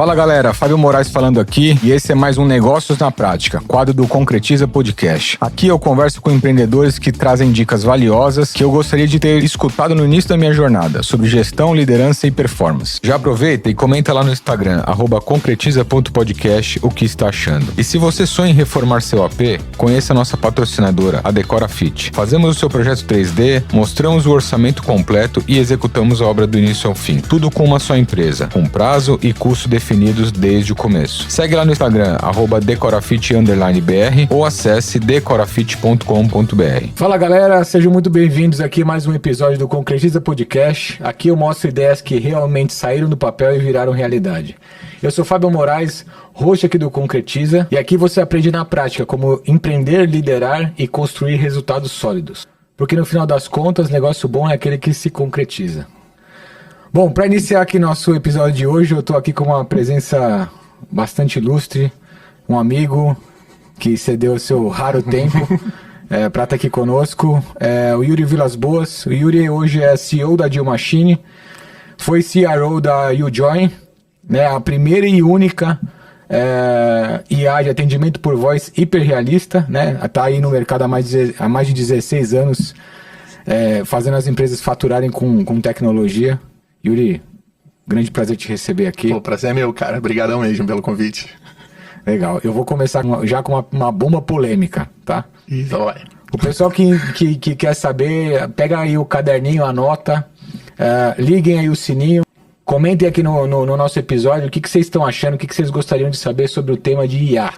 Fala galera, Fábio Moraes falando aqui e esse é mais um Negócios na Prática, quadro do Concretiza Podcast. Aqui eu converso com empreendedores que trazem dicas valiosas que eu gostaria de ter escutado no início da minha jornada, sobre gestão, liderança e performance. Já aproveita e comenta lá no Instagram, @concretiza.podcast, o que está achando. E se você sonha em reformar seu AP, conheça a nossa patrocinadora, a Decora Fit. Fazemos o seu projeto 3D, mostramos o orçamento completo e executamos a obra do início ao fim. Tudo com uma só empresa, com prazo e custo definidos desde o começo. Segue lá no Instagram, @decorafit_br ou acesse decorafit.com.br. Fala galera, sejam muito bem-vindos aqui a mais um episódio do Concretiza Podcast. Aqui eu mostro ideias que realmente saíram do papel e viraram realidade. Eu sou Fábio Moraes, host aqui do Concretiza, e aqui você aprende na prática como empreender, liderar e construir resultados sólidos. Porque no final das contas, negócio bom é aquele que se concretiza. Bom, para iniciar aqui nosso episódio de hoje, eu estou aqui com uma presença bastante ilustre, um amigo que cedeu o seu raro tempo para estar aqui conosco, o Yuri Vilas Boas. O Yuri hoje é CEO da Deal Machine, foi CRO da YouJoin, né, a primeira e única IA de atendimento por voz hiperrealista, né? Está aí no mercado há mais de 16 anos, fazendo as empresas faturarem com tecnologia. Yuri, grande prazer te receber aqui. Pô, prazer é meu, cara. Obrigadão mesmo pelo convite. Legal. Eu vou começar já com uma bomba polêmica, tá? Então vai. O pessoal que quer saber, pega aí o caderninho, anota, liguem aí o sininho, comentem aqui no nosso episódio o que vocês estão achando, o que vocês gostariam de saber sobre o tema de IA.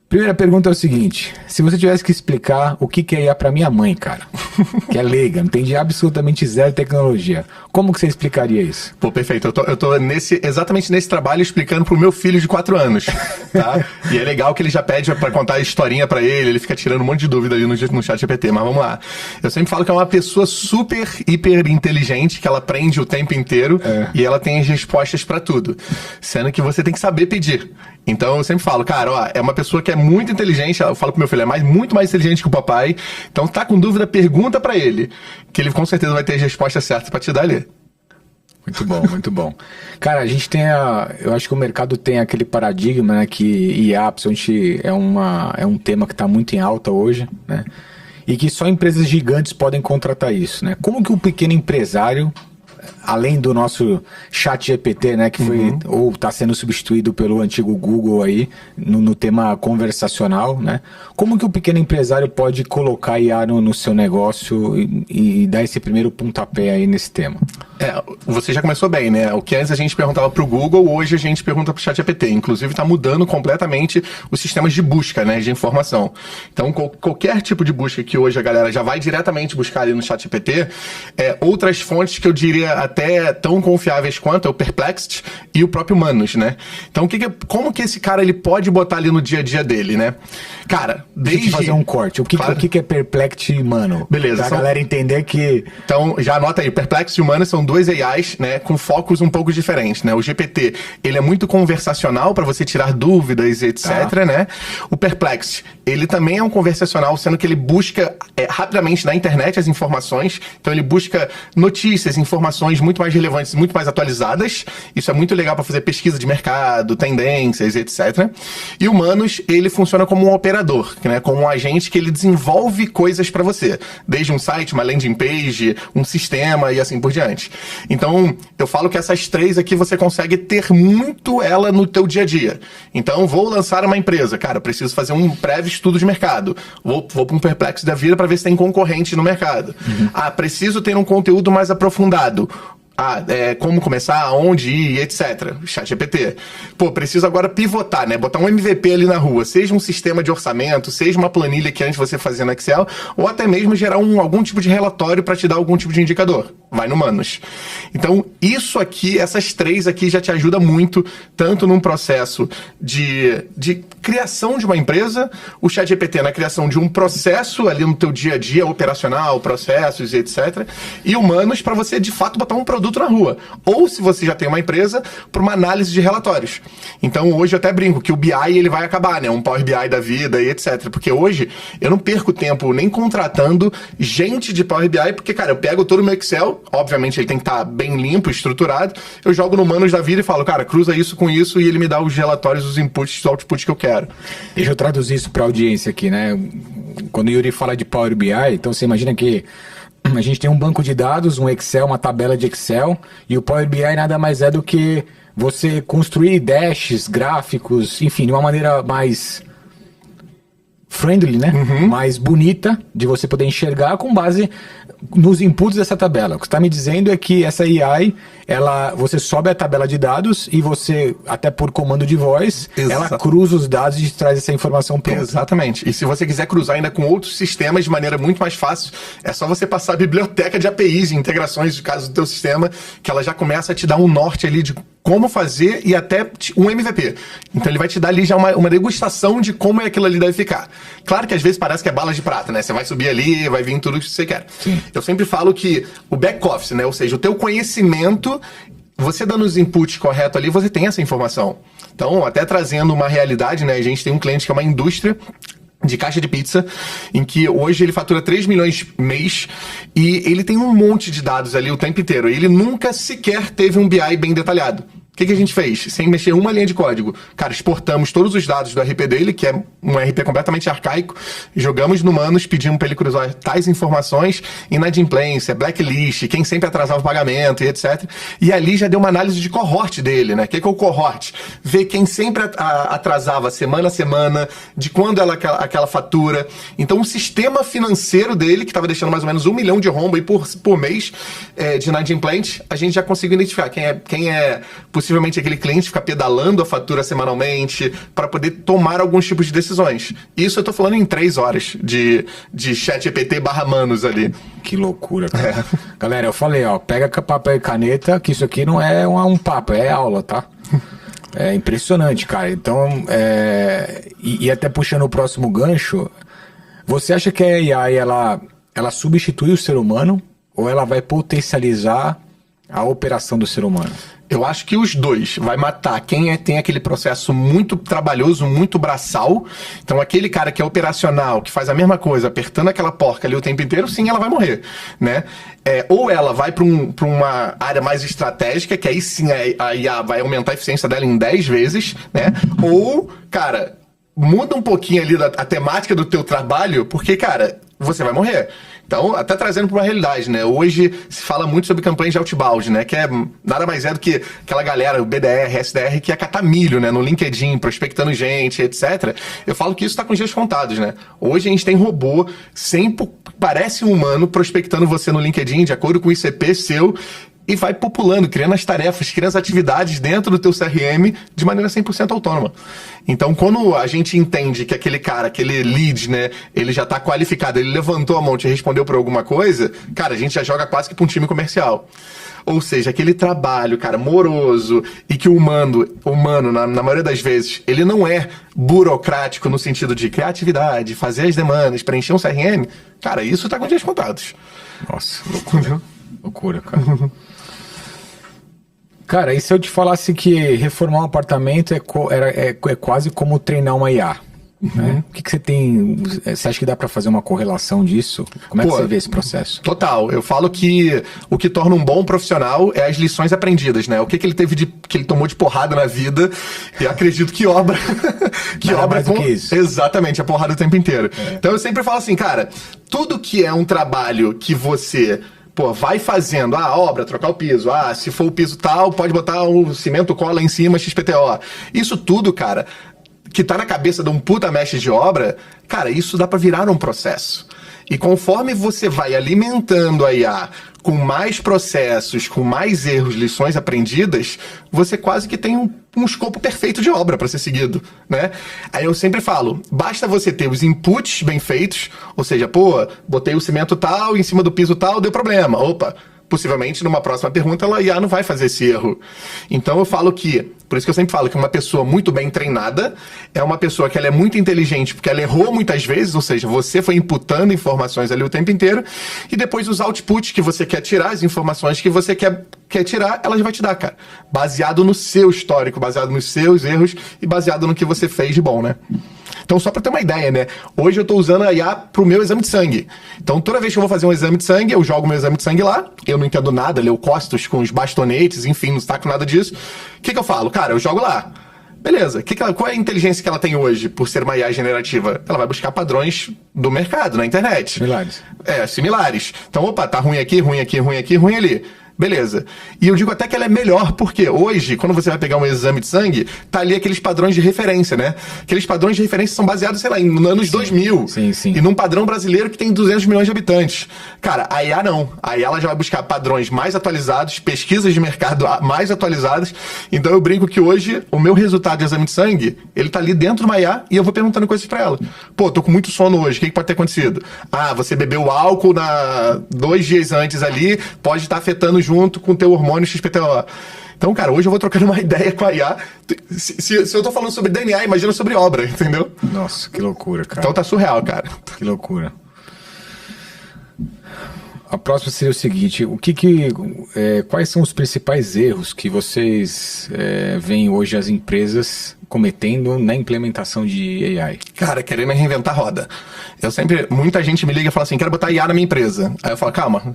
Primeira pergunta é o seguinte: se você tivesse que explicar o que é IA pra minha mãe, cara, que é leiga, não entende absolutamente zero tecnologia, como que você explicaria isso? Pô, perfeito. Eu tô exatamente nesse trabalho explicando pro meu filho de 4 anos, tá? E é legal que ele já pede pra contar a historinha pra ele fica tirando um monte de dúvida ali no chat GPT, mas vamos lá. Eu sempre falo que é uma pessoa super, hiper inteligente, que ela aprende o tempo inteiro e ela tem as respostas pra tudo, sendo que você tem que saber pedir. Então eu sempre falo, cara, ó, é uma pessoa que é muito inteligente, eu falo pro meu filho, muito mais inteligente que o papai, então tá com dúvida, pergunta pra ele, que ele com certeza vai ter as respostas certas pra te dar ali. Muito bom, muito bom. Cara, a gente tem eu acho que o mercado tem aquele paradigma, né, que IA, principalmente, é um tema que tá muito em alta hoje, né, e que só empresas gigantes podem contratar isso, né. Como que o pequeno empresário, além do nosso chat GPT, né, que foi ou está sendo substituído pelo antigo Google aí, no tema conversacional, né, como que o pequeno empresário pode colocar IA no seu negócio e dar esse primeiro pontapé aí nesse tema? Você já começou bem, né? O que antes a gente perguntava pro Google, hoje a gente pergunta pro ChatGPT. Inclusive está mudando completamente os sistemas de busca, né, de informação. Então qualquer tipo de busca que hoje a galera já vai diretamente buscar ali no ChatGPT, outras fontes que eu diria até tão confiáveis quanto é o Perplexity e o próprio Manus, né? Então como que esse cara ele pode botar ali no dia a dia dele, né? Cara, Deixa eu fazer um corte. O que é Perplexity e Manus? Beleza. Pra galera entender que... Então, já anota aí, Perplexity e Manus são dois AIs, né, com focos um pouco diferentes, né? O GPT, ele é muito conversacional para você tirar dúvidas, etc, né? O Perplexity, ele também é um conversacional, sendo que ele busca rapidamente na internet as informações. Então, ele busca notícias, informações muito mais relevantes, muito mais atualizadas. Isso é muito legal para fazer pesquisa de mercado, tendências, etc. E o Manus, ele funciona como um operador, né? Como um agente que ele desenvolve coisas para você. Desde um site, uma landing page, um sistema e assim por diante. Então, eu falo que essas três aqui você consegue ter muito ela no teu dia a dia. Então, vou lançar uma empresa. Cara, eu preciso fazer um prévio estudo de mercado. Vou para um Perplexity da vida para ver se tem concorrente no mercado. Preciso ter um conteúdo mais aprofundado. Como começar, aonde ir, etc. ChatGPT. Pô, preciso agora pivotar, né? Botar um MVP ali na rua, seja um sistema de orçamento, seja uma planilha que antes você fazia no Excel, ou até mesmo gerar algum tipo de relatório para te dar algum tipo de indicador. Vai no Manus. Então, isso aqui, essas três aqui já te ajuda muito, tanto num processo de criação de uma empresa, o ChatGPT na criação de um processo ali no teu dia a dia, operacional, processos, etc. E o Manus para você, de fato, botar um produto produto na rua. Ou, se você já tem uma empresa, para uma análise de relatórios. Então, hoje eu até brinco que o BI ele vai acabar, né? Um Power BI da vida e etc. Porque hoje eu não perco tempo nem contratando gente de Power BI, porque, cara, eu pego todo o meu Excel, obviamente ele tem que estar bem limpo, estruturado, eu jogo no Manos da vida e falo, cara, cruza isso com isso e ele me dá os relatórios, os inputs, os outputs que eu quero. Deixa eu traduzir isso para a audiência aqui, né? Quando o Yuri fala de Power BI, então você imagina que a gente tem um banco de dados, um Excel, uma tabela de Excel, e o Power BI nada mais é do que você construir dashes, gráficos, enfim, de uma maneira mais friendly, né? Mais bonita de você poder enxergar com base nos inputs dessa tabela. O que você está me dizendo é que essa AI, você sobe a tabela de dados e você, até por comando de voz, ela cruza os dados e traz essa informação pronta. Exatamente. E se você quiser cruzar ainda com outros sistemas de maneira muito mais fácil, é só você passar a biblioteca de APIs e integrações de caso do teu sistema, que ela já começa a te dar um norte ali de como fazer e até um MVP. Então ele vai te dar ali já uma degustação de como é aquilo ali deve ficar. Claro que às vezes parece que é bala de prata, né? Você vai subir ali, vai vir tudo que você quer. Sim. Eu sempre falo que o back-office, né? Ou seja, o teu conhecimento, você dando os inputs corretos ali, você tem essa informação. Então, até trazendo uma realidade, né? A gente tem um cliente que é uma indústria de caixa de pizza, em que hoje ele fatura 3 milhões mês e ele tem um monte de dados ali o tempo inteiro. E ele nunca sequer teve um BI bem detalhado. O que a gente fez? Sem mexer uma linha de código. Cara, exportamos todos os dados do RP dele, que é um RP completamente arcaico, jogamos no Manos, pedimos para ele cruzar tais informações, inadimplência, blacklist, quem sempre atrasava o pagamento e etc. E ali já deu uma análise de cohort dele, né? O que é o cohort? Ver quem sempre atrasava semana a semana, de quando aquela fatura. Então, o sistema financeiro dele, que estava deixando mais ou menos 1 milhão de rombo aí por mês de inadimplente, a gente já conseguiu identificar quem é possivelmente aquele cliente fica pedalando a fatura semanalmente para poder tomar alguns tipos de decisões. Isso eu tô falando em 3 horas de ChatGPT /Manos ali. Que loucura, cara. Galera, eu falei, pega papel e caneta, que isso aqui não é um papo, é aula, tá? É impressionante, cara. Então, e até puxando o próximo gancho, você acha que a AI, ela substitui o ser humano ou ela vai potencializar a operação do ser humano? Eu acho que os dois. Vai matar quem tem aquele processo muito trabalhoso, muito braçal. Então, aquele cara que é operacional, que faz a mesma coisa, apertando aquela porca ali o tempo inteiro, sim, ela vai morrer, né? Ou ela vai para uma área mais estratégica, que aí sim a IA vai aumentar a eficiência dela em 10 vezes, né? Ou, cara, muda um pouquinho ali a temática do teu trabalho, porque, cara, você vai morrer. Então, até trazendo para uma realidade, né? Hoje se fala muito sobre campanhas de outbound, né? Que nada mais é do que aquela galera, o BDR, SDR, que ia catar milho, né? No LinkedIn, prospectando gente, etc. Eu falo que isso está com os dias contados, né? Hoje a gente tem robô, sempre parece um humano, prospectando você no LinkedIn, de acordo com o ICP seu, e vai populando, criando as tarefas, criando as atividades dentro do teu CRM de maneira 100% autônoma. Então, quando a gente entende que aquele cara, aquele lead, né, ele já está qualificado, ele levantou a mão e respondeu por alguma coisa, cara, a gente já joga quase que para um time comercial. Ou seja, aquele trabalho, cara, moroso, e que o humano na maioria das vezes, ele não é burocrático no sentido de criatividade, fazer as demandas, preencher um CRM, cara, isso está com dias contados. Nossa, loucura. Loucura, cara. Cara, e se eu te falasse que reformar um apartamento é quase como treinar uma IA? Né? O que você tem? Você acha que dá pra fazer uma correlação disso? Como é que você vê esse processo? Total. Eu falo que o que torna um bom profissional é as lições aprendidas, né? O que ele teve que ele tomou de porrada na vida. E acredito que obra. Mais do que isso. Exatamente, a porrada o tempo inteiro. Então eu sempre falo assim, cara, tudo que é um trabalho que você vai fazendo, a obra, trocar o piso, se for o piso tal, pode botar o cimento cola em cima, XPTO. Isso tudo, cara, que tá na cabeça de um puta mestre de obra, cara, isso dá pra virar um processo. E conforme você vai alimentando a IA com mais processos, com mais erros, lições aprendidas, você quase que tem um escopo perfeito de obra para ser seguido, né? Aí eu sempre falo, basta você ter os inputs bem feitos, ou seja, botei o cimento tal, em cima do piso tal, deu problema. Opa, possivelmente numa próxima pergunta a IA não vai fazer esse erro. Então eu falo que, por isso que eu sempre falo que uma pessoa muito bem treinada é uma pessoa que ela é muito inteligente porque ela errou muitas vezes, ou seja, você foi imputando informações ali o tempo inteiro, e depois os outputs que você quer tirar, as informações que você quer tirar, ela já vai te dar, cara. Baseado no seu histórico, baseado nos seus erros e baseado no que você fez de bom, né? Então, só para ter uma ideia, né? Hoje eu tô usando a IA pro meu exame de sangue. Então, toda vez que eu vou fazer um exame de sangue, eu jogo meu exame de sangue lá, eu não entendo nada, leucócitos com os bastonetes, enfim, não saco nada disso. O que eu falo? Cara, eu jogo lá. Beleza, qual é a inteligência que ela tem hoje, por ser uma IA generativa? Ela vai buscar padrões do mercado, na internet. Similares. Similares. Então, opa, tá ruim aqui, ruim aqui, ruim aqui, ruim ali. Beleza. E eu digo até que ela é melhor, porque hoje, quando você vai pegar um exame de sangue, tá ali aqueles padrões de referência, né? Aqueles padrões de referência são baseados, sei lá, em anos 2000. Sim. E num padrão brasileiro que tem 200 milhões de habitantes. Cara, a IA não. A IA ela já vai buscar padrões mais atualizados, pesquisas de mercado mais atualizadas. Então eu brinco que hoje, o meu resultado de exame de sangue, ele tá ali dentro de uma IA e eu vou perguntando coisas pra ela. Pô, tô com muito sono hoje, o que pode ter acontecido? Ah, você bebeu álcool 2 dias antes ali, pode estar afetando junto com o teu hormônio XPTO. Então, cara, hoje eu vou trocando uma ideia com a IA. Se eu tô falando sobre DNA, imagina sobre obra, entendeu? Nossa, que loucura, cara. Então tá surreal, cara. Que loucura. A próxima seria o seguinte, quais são os principais erros que vocês veem hoje as empresas cometendo na implementação de AI? Cara, querendo reinventar a roda. Muita gente me liga e fala assim, quero botar IA na minha empresa. Aí eu falo, calma,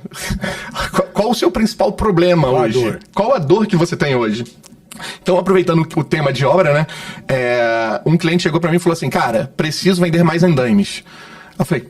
qual o seu principal problema hoje? Qual a dor que você tem hoje? Então, aproveitando o tema de obra, né? Um cliente chegou pra mim e falou assim, cara, preciso vender mais andaimes. Eu falei,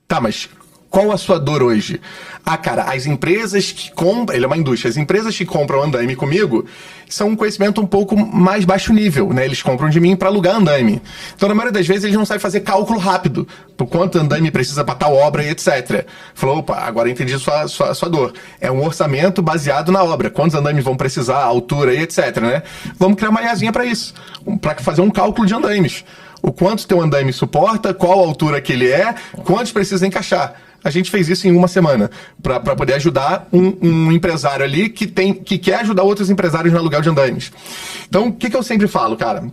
tá, mas qual a sua dor hoje? Ah, cara, as empresas que compram... Ele é uma indústria. As empresas que compram andaime comigo são um conhecimento um pouco mais baixo nível, né? Eles compram de mim para alugar andaime. Então, na maioria das vezes, eles não sabem fazer cálculo rápido. Por quanto andaime precisa para tal obra e etc. Falou, opa, agora entendi sua dor. É um orçamento baseado na obra. Quantos andaimes vão precisar, a altura e etc, né? Vamos criar uma IAzinha para isso. Para fazer um cálculo de andaimes. O quanto teu andaime suporta, qual a altura que ele é, quantos precisa encaixar. A gente fez isso em uma semana, para poder ajudar um empresário ali que quer ajudar outros empresários no aluguel de andaimes. Então, o que eu sempre falo, cara?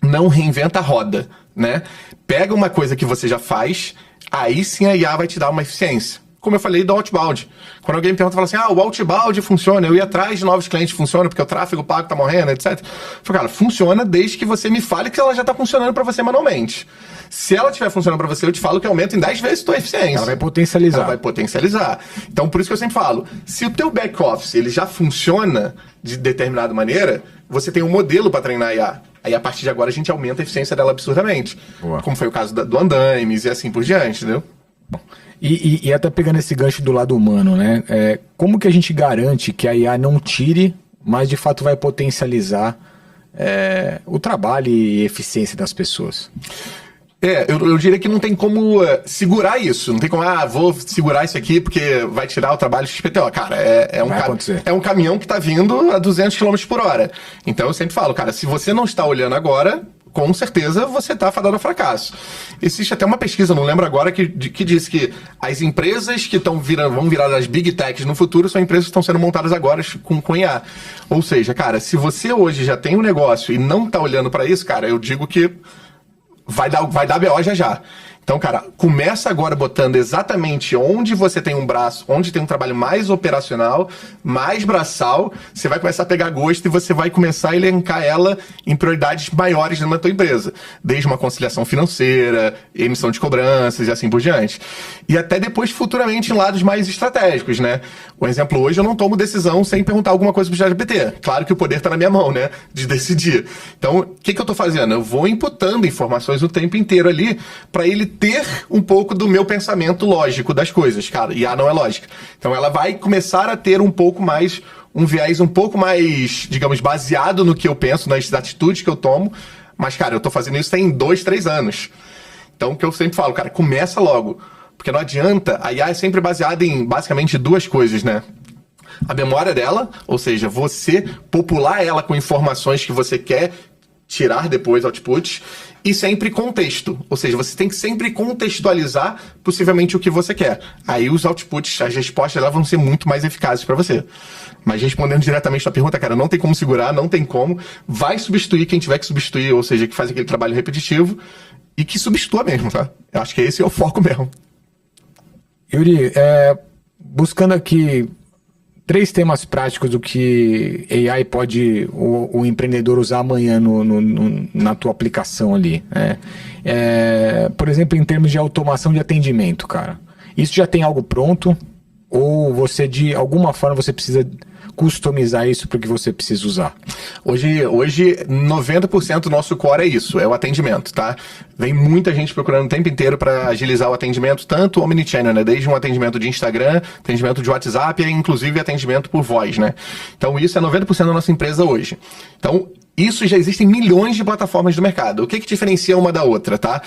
Não reinventa a roda, né? Pega uma coisa que você já faz, aí sim a IA vai te dar uma eficiência. Como eu falei do outbound. Quando alguém me pergunta, fala assim, o outbound funciona, eu ir atrás de novos clientes funciona, porque o tráfego pago tá morrendo, etc. Eu falo, cara, funciona desde que você me fale que ela já tá funcionando para você manualmente. Se ela estiver funcionando para você, eu te falo que aumenta em 10 vezes a tua eficiência. Ela vai potencializar. Ela vai potencializar. Então, por isso que eu sempre falo, se o teu back-office ele já funciona de determinada maneira, você tem um modelo para treinar a IA. Aí, a partir de agora, a gente aumenta a eficiência dela absurdamente. Boa. Como foi o caso do Andaimes e assim por diante, entendeu? E até pegando esse gancho do lado humano, né? Como que a gente garante que a IA não tire, mas de fato vai potencializar o trabalho e eficiência das pessoas? Eu diria que não tem como segurar isso. Não tem como, vou segurar isso aqui porque vai tirar o trabalho XPTO. Cara, é um caminhão que tá vindo a 200 km por hora. Então eu sempre falo, cara, se você não está olhando agora, com certeza você está fadado a fracasso. Existe até uma pesquisa, não lembro agora, que diz que as empresas que vão virar as Big Techs no futuro são empresas que estão sendo montadas agora com IA. Ou seja, cara, se você hoje já tem um negócio e não está olhando para isso, cara, eu digo que vai dar BO já. Então, cara, começa agora botando exatamente onde você tem um braço, onde tem um trabalho mais operacional, mais braçal, você vai começar a pegar gosto e você vai começar a elencar ela em prioridades maiores na tua empresa. Desde uma conciliação financeira, emissão de cobranças e assim por diante. E até depois, futuramente, em lados mais estratégicos, né? Por exemplo, hoje eu não tomo decisão sem perguntar alguma coisa pro ChatGPT. Claro que o poder tá na minha mão, né? De decidir. Então, o que eu tô fazendo? Eu vou imputando informações o tempo inteiro ali para ele ter um pouco do meu pensamento lógico das coisas, cara. IA não é lógica. Então ela vai começar a ter um pouco mais, um viés um pouco mais, digamos, baseado no que eu penso, nas atitudes que eu tomo. Mas, cara, eu tô fazendo isso tem 2, 3 anos. Então, o que eu sempre falo, cara, começa logo. Porque não adianta, a IA é sempre baseada em, basicamente, 2 coisas, né? A memória dela, ou seja, você popular ela com informações que você quer tirar depois outputs, e sempre contexto. Ou seja, você tem que sempre contextualizar possivelmente o que você quer. Aí os outputs, as respostas, elas vão ser muito mais eficazes para você. Mas respondendo diretamente a sua pergunta, cara, não tem como segurar, não tem como. Vai substituir quem tiver que substituir, ou seja, que faz aquele trabalho repetitivo e que substitua mesmo, tá? Eu acho que esse é o foco mesmo. Yuri, buscando aqui 3 temas práticos do que AI pode o empreendedor usar amanhã na tua aplicação ali, né? Por exemplo, em termos de automação de atendimento, cara. Isso já tem algo pronto? Ou você, de alguma forma, você precisa customizar isso para o que você precisa usar? Hoje 90% do nosso core é isso, é o atendimento, tá? Vem muita gente procurando o tempo inteiro para agilizar o atendimento, tanto omnichannel, né? Desde um atendimento de Instagram, atendimento de WhatsApp e inclusive atendimento por voz, né? Então isso é 90% da nossa empresa hoje. Então isso já existem milhões de plataformas do mercado. O que diferencia uma da outra, tá?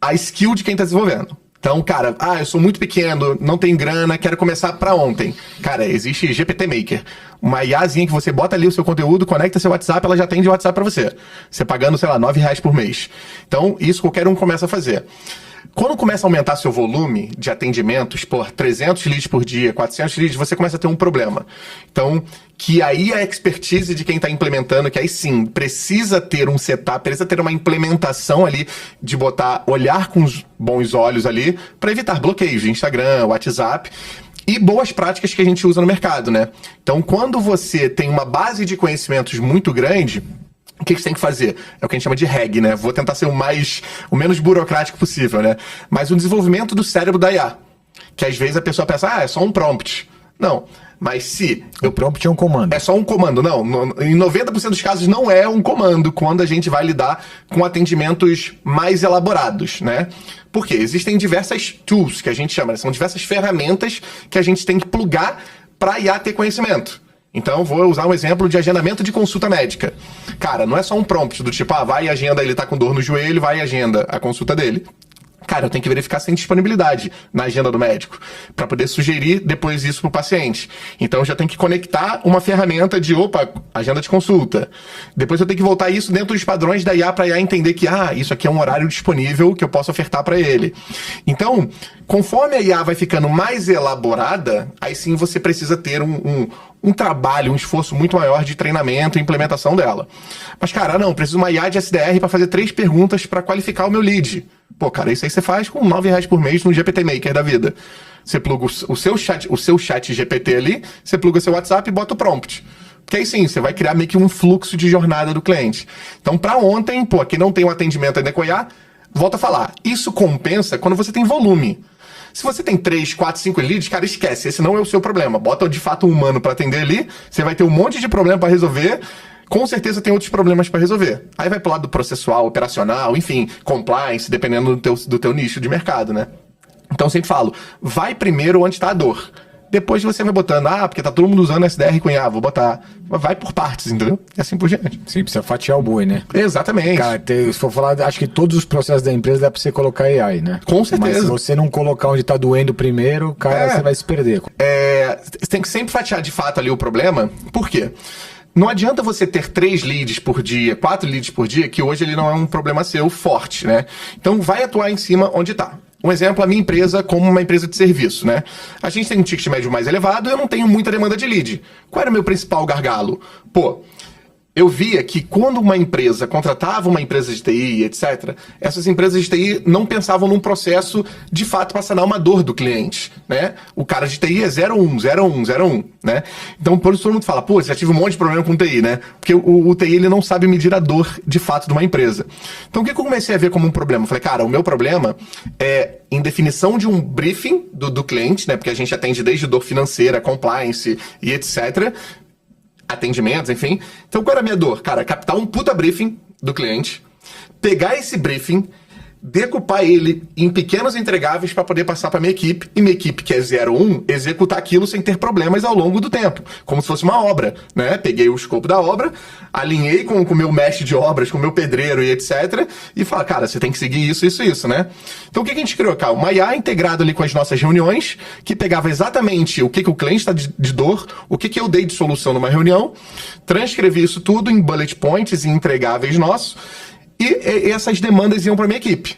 A skill de quem está desenvolvendo. Então, cara, eu sou muito pequeno, não tenho grana, quero começar pra ontem. Cara, existe GPT Maker. Uma IAzinha que você bota ali o seu conteúdo, conecta seu WhatsApp, ela já atende o WhatsApp pra você. Você pagando, sei lá, R$9 por mês. Então, isso qualquer um começa a fazer. Quando começa a aumentar seu volume de atendimentos, por 300 leads por dia, 400 leads, você começa a ter um problema. Então, que aí a expertise de quem está implementando, que aí sim, precisa ter um setup, precisa ter uma implementação ali de olhar com os bons olhos ali, para evitar bloqueios de Instagram, WhatsApp, e boas práticas que a gente usa no mercado, né? Então, quando você tem uma base de conhecimentos muito grande, o que você tem que fazer? É o que a gente chama de RAG, né? Vou tentar ser o menos burocrático possível, né? Mas o desenvolvimento do cérebro da IA. Que às vezes a pessoa pensa, é só um prompt. Não, mas se... O prompt é um comando. É só um comando. Não, em 90% dos casos não é um comando quando a gente vai lidar com atendimentos mais elaborados, né? Porque existem diversas tools que a gente chama, né? São diversas ferramentas que a gente tem que plugar para a IA ter conhecimento. Então, vou usar um exemplo de agendamento de consulta médica. Cara, não é só um prompt do tipo, vai e agenda, ele tá com dor no joelho, vai e agenda a consulta dele. Cara, eu tenho que verificar se tem disponibilidade na agenda do médico, para poder sugerir depois isso pro paciente. Então, eu já tenho que conectar uma ferramenta de, agenda de consulta. Depois eu tenho que voltar isso dentro dos padrões da IA, para a IA entender que, isso aqui é um horário disponível que eu posso ofertar para ele. Então, conforme a IA vai ficando mais elaborada, aí sim você precisa ter um trabalho, um esforço muito maior de treinamento e implementação dela. Mas, cara, não, preciso de uma IA de SDR para fazer 3 perguntas para qualificar o meu lead. Pô, cara, isso aí você faz com R$9 por mês no GPT Maker da vida. Você pluga o seu chat GPT ali, você pluga seu WhatsApp e bota o prompt. Porque aí sim, você vai criar meio que um fluxo de jornada do cliente. Então, para ontem, aqui não tem um atendimento ainda com a IA, volta a falar. Isso compensa quando você tem volume. Se você tem 3, 4, 5 leads, cara, esquece. Esse não é o seu problema. Bota de fato um humano para atender ali, você vai ter um monte de problema para resolver. Com certeza tem outros problemas para resolver. Aí vai pro lado do processual, operacional, enfim, compliance, dependendo do teu nicho de mercado, né? Então eu sempre falo, vai primeiro onde está a dor. Depois você vai botando, porque tá todo mundo usando SDR com IA, vou botar. Vai por partes, entendeu? E assim por diante. Sim, precisa fatiar o boi, né? Exatamente. Cara, se for falar, acho que todos os processos da empresa dá pra você colocar AI, né? Com certeza. Mas se você não colocar onde tá doendo primeiro, cara, você vai se perder. Você tem que sempre fatiar de fato ali o problema. Por quê? Não adianta você ter 3 leads por dia, 4 leads por dia, que hoje ele não é um problema seu forte, né? Então vai atuar em cima onde tá. Um exemplo, a minha empresa como uma empresa de serviço, né? A gente tem um ticket médio mais elevado e eu não tenho muita demanda de lead. Qual era o meu principal gargalo? Eu via que quando uma empresa contratava uma empresa de TI, etc., essas empresas de TI não pensavam num processo de fato para sanar uma dor do cliente, né? O cara de TI é 01, 01, 01, né? Então, por isso todo mundo fala, já tive um monte de problema com o TI, né? Porque o TI ele não sabe medir a dor de fato de uma empresa. Então, o que eu comecei a ver como um problema? Eu falei, cara, o meu problema é em definição de um briefing do cliente, né? Porque a gente atende desde dor financeira, compliance e etc., atendimentos, enfim. Então, qual era a minha dor? Cara, captar um puta briefing do cliente, pegar esse briefing, decupar ele em pequenos entregáveis para poder passar para minha equipe, e minha equipe, que é 01, executar aquilo sem ter problemas ao longo do tempo, como se fosse uma obra, né? Peguei o escopo da obra, alinhei com o meu mestre de obras, com o meu pedreiro e etc, e fala, cara, você tem que seguir isso, né? Então o que a gente criou, cara? Uma IA integrado ali com as nossas reuniões, que pegava exatamente o que o cliente está de dor, o que eu dei de solução numa reunião, transcrevi isso tudo em bullet points e entregáveis nossos, e essas demandas iam para minha equipe.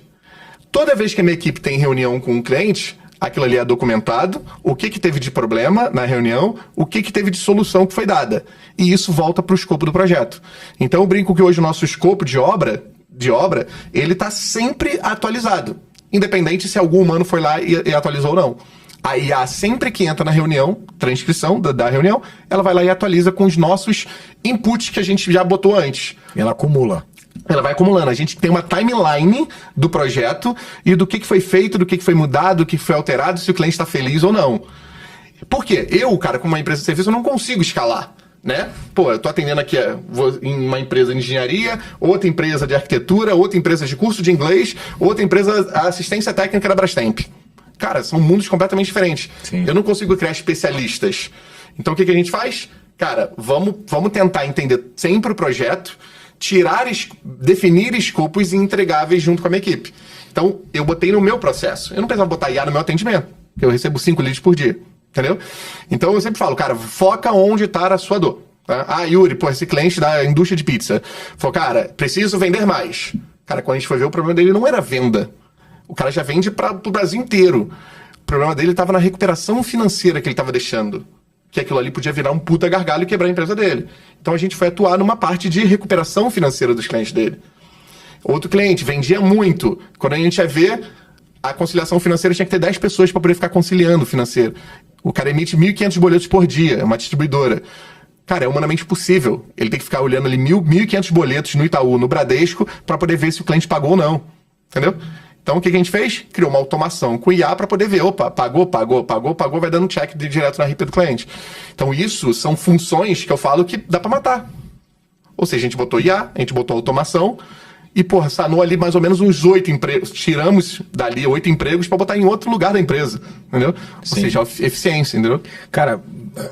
Toda vez que a minha equipe tem reunião com um cliente, aquilo ali é documentado, o que teve de problema na reunião, o que teve de solução que foi dada. E isso volta para o escopo do projeto. Então eu brinco que hoje o nosso escopo de obra, ele está sempre atualizado. Independente se algum humano foi lá e atualizou ou não. A IA, sempre que entra na reunião, transcrição da reunião, ela vai lá e atualiza com os nossos inputs que a gente já botou antes. Ela acumula. Ela vai acumulando. A gente tem uma timeline do projeto e do que foi feito, do que foi mudado, do que foi alterado, se o cliente está feliz ou não. Por quê? Eu, cara, como uma empresa de serviço, eu não consigo escalar, né? Pô, eu tô atendendo aqui em uma empresa de engenharia, outra empresa de arquitetura, outra empresa de curso de inglês, outra empresa assistência técnica da Brastemp. Cara, são mundos completamente diferentes. Sim. Eu não consigo criar especialistas. Então o que a gente faz? Cara, vamos tentar entender sempre o projeto, definir escopos e entregáveis junto com a minha equipe. Então, eu botei no meu processo. Eu não precisava botar IA no meu atendimento, porque eu recebo 5 leads por dia, entendeu? Então, eu sempre falo, cara, foca onde está a sua dor. Tá? Ah, Yuri, pô, esse cliente da indústria de pizza. Falou, cara, preciso vender mais. Cara, quando a gente foi ver, o problema dele não era venda. O cara já vende para o Brasil inteiro. O problema dele estava na recuperação financeira que ele estava deixando. Que aquilo ali podia virar um puta gargalo e quebrar a empresa dele. Então a gente foi atuar numa parte de recuperação financeira dos clientes dele. Outro cliente vendia muito. Quando a gente ia ver, a conciliação financeira tinha que ter 10 pessoas para poder ficar conciliando o financeiro. O cara emite 1.500 boletos por dia, é uma distribuidora. Cara, é humanamente possível. Ele tem que ficar olhando ali 1.500 boletos no Itaú, no Bradesco, para poder ver se o cliente pagou ou não. Entendeu? Então, o que a gente fez? Criou uma automação com IA para poder ver, opa, pagou, vai dando um check direto na RP do cliente. Então, isso são funções que eu falo que dá para matar. Ou seja, a gente botou IA, a gente botou automação e, porra, sanou ali mais ou menos uns 8 empregos. Tiramos dali 8 empregos para botar em outro lugar da empresa, entendeu? Sim. Ou seja, eficiência, entendeu? Cara,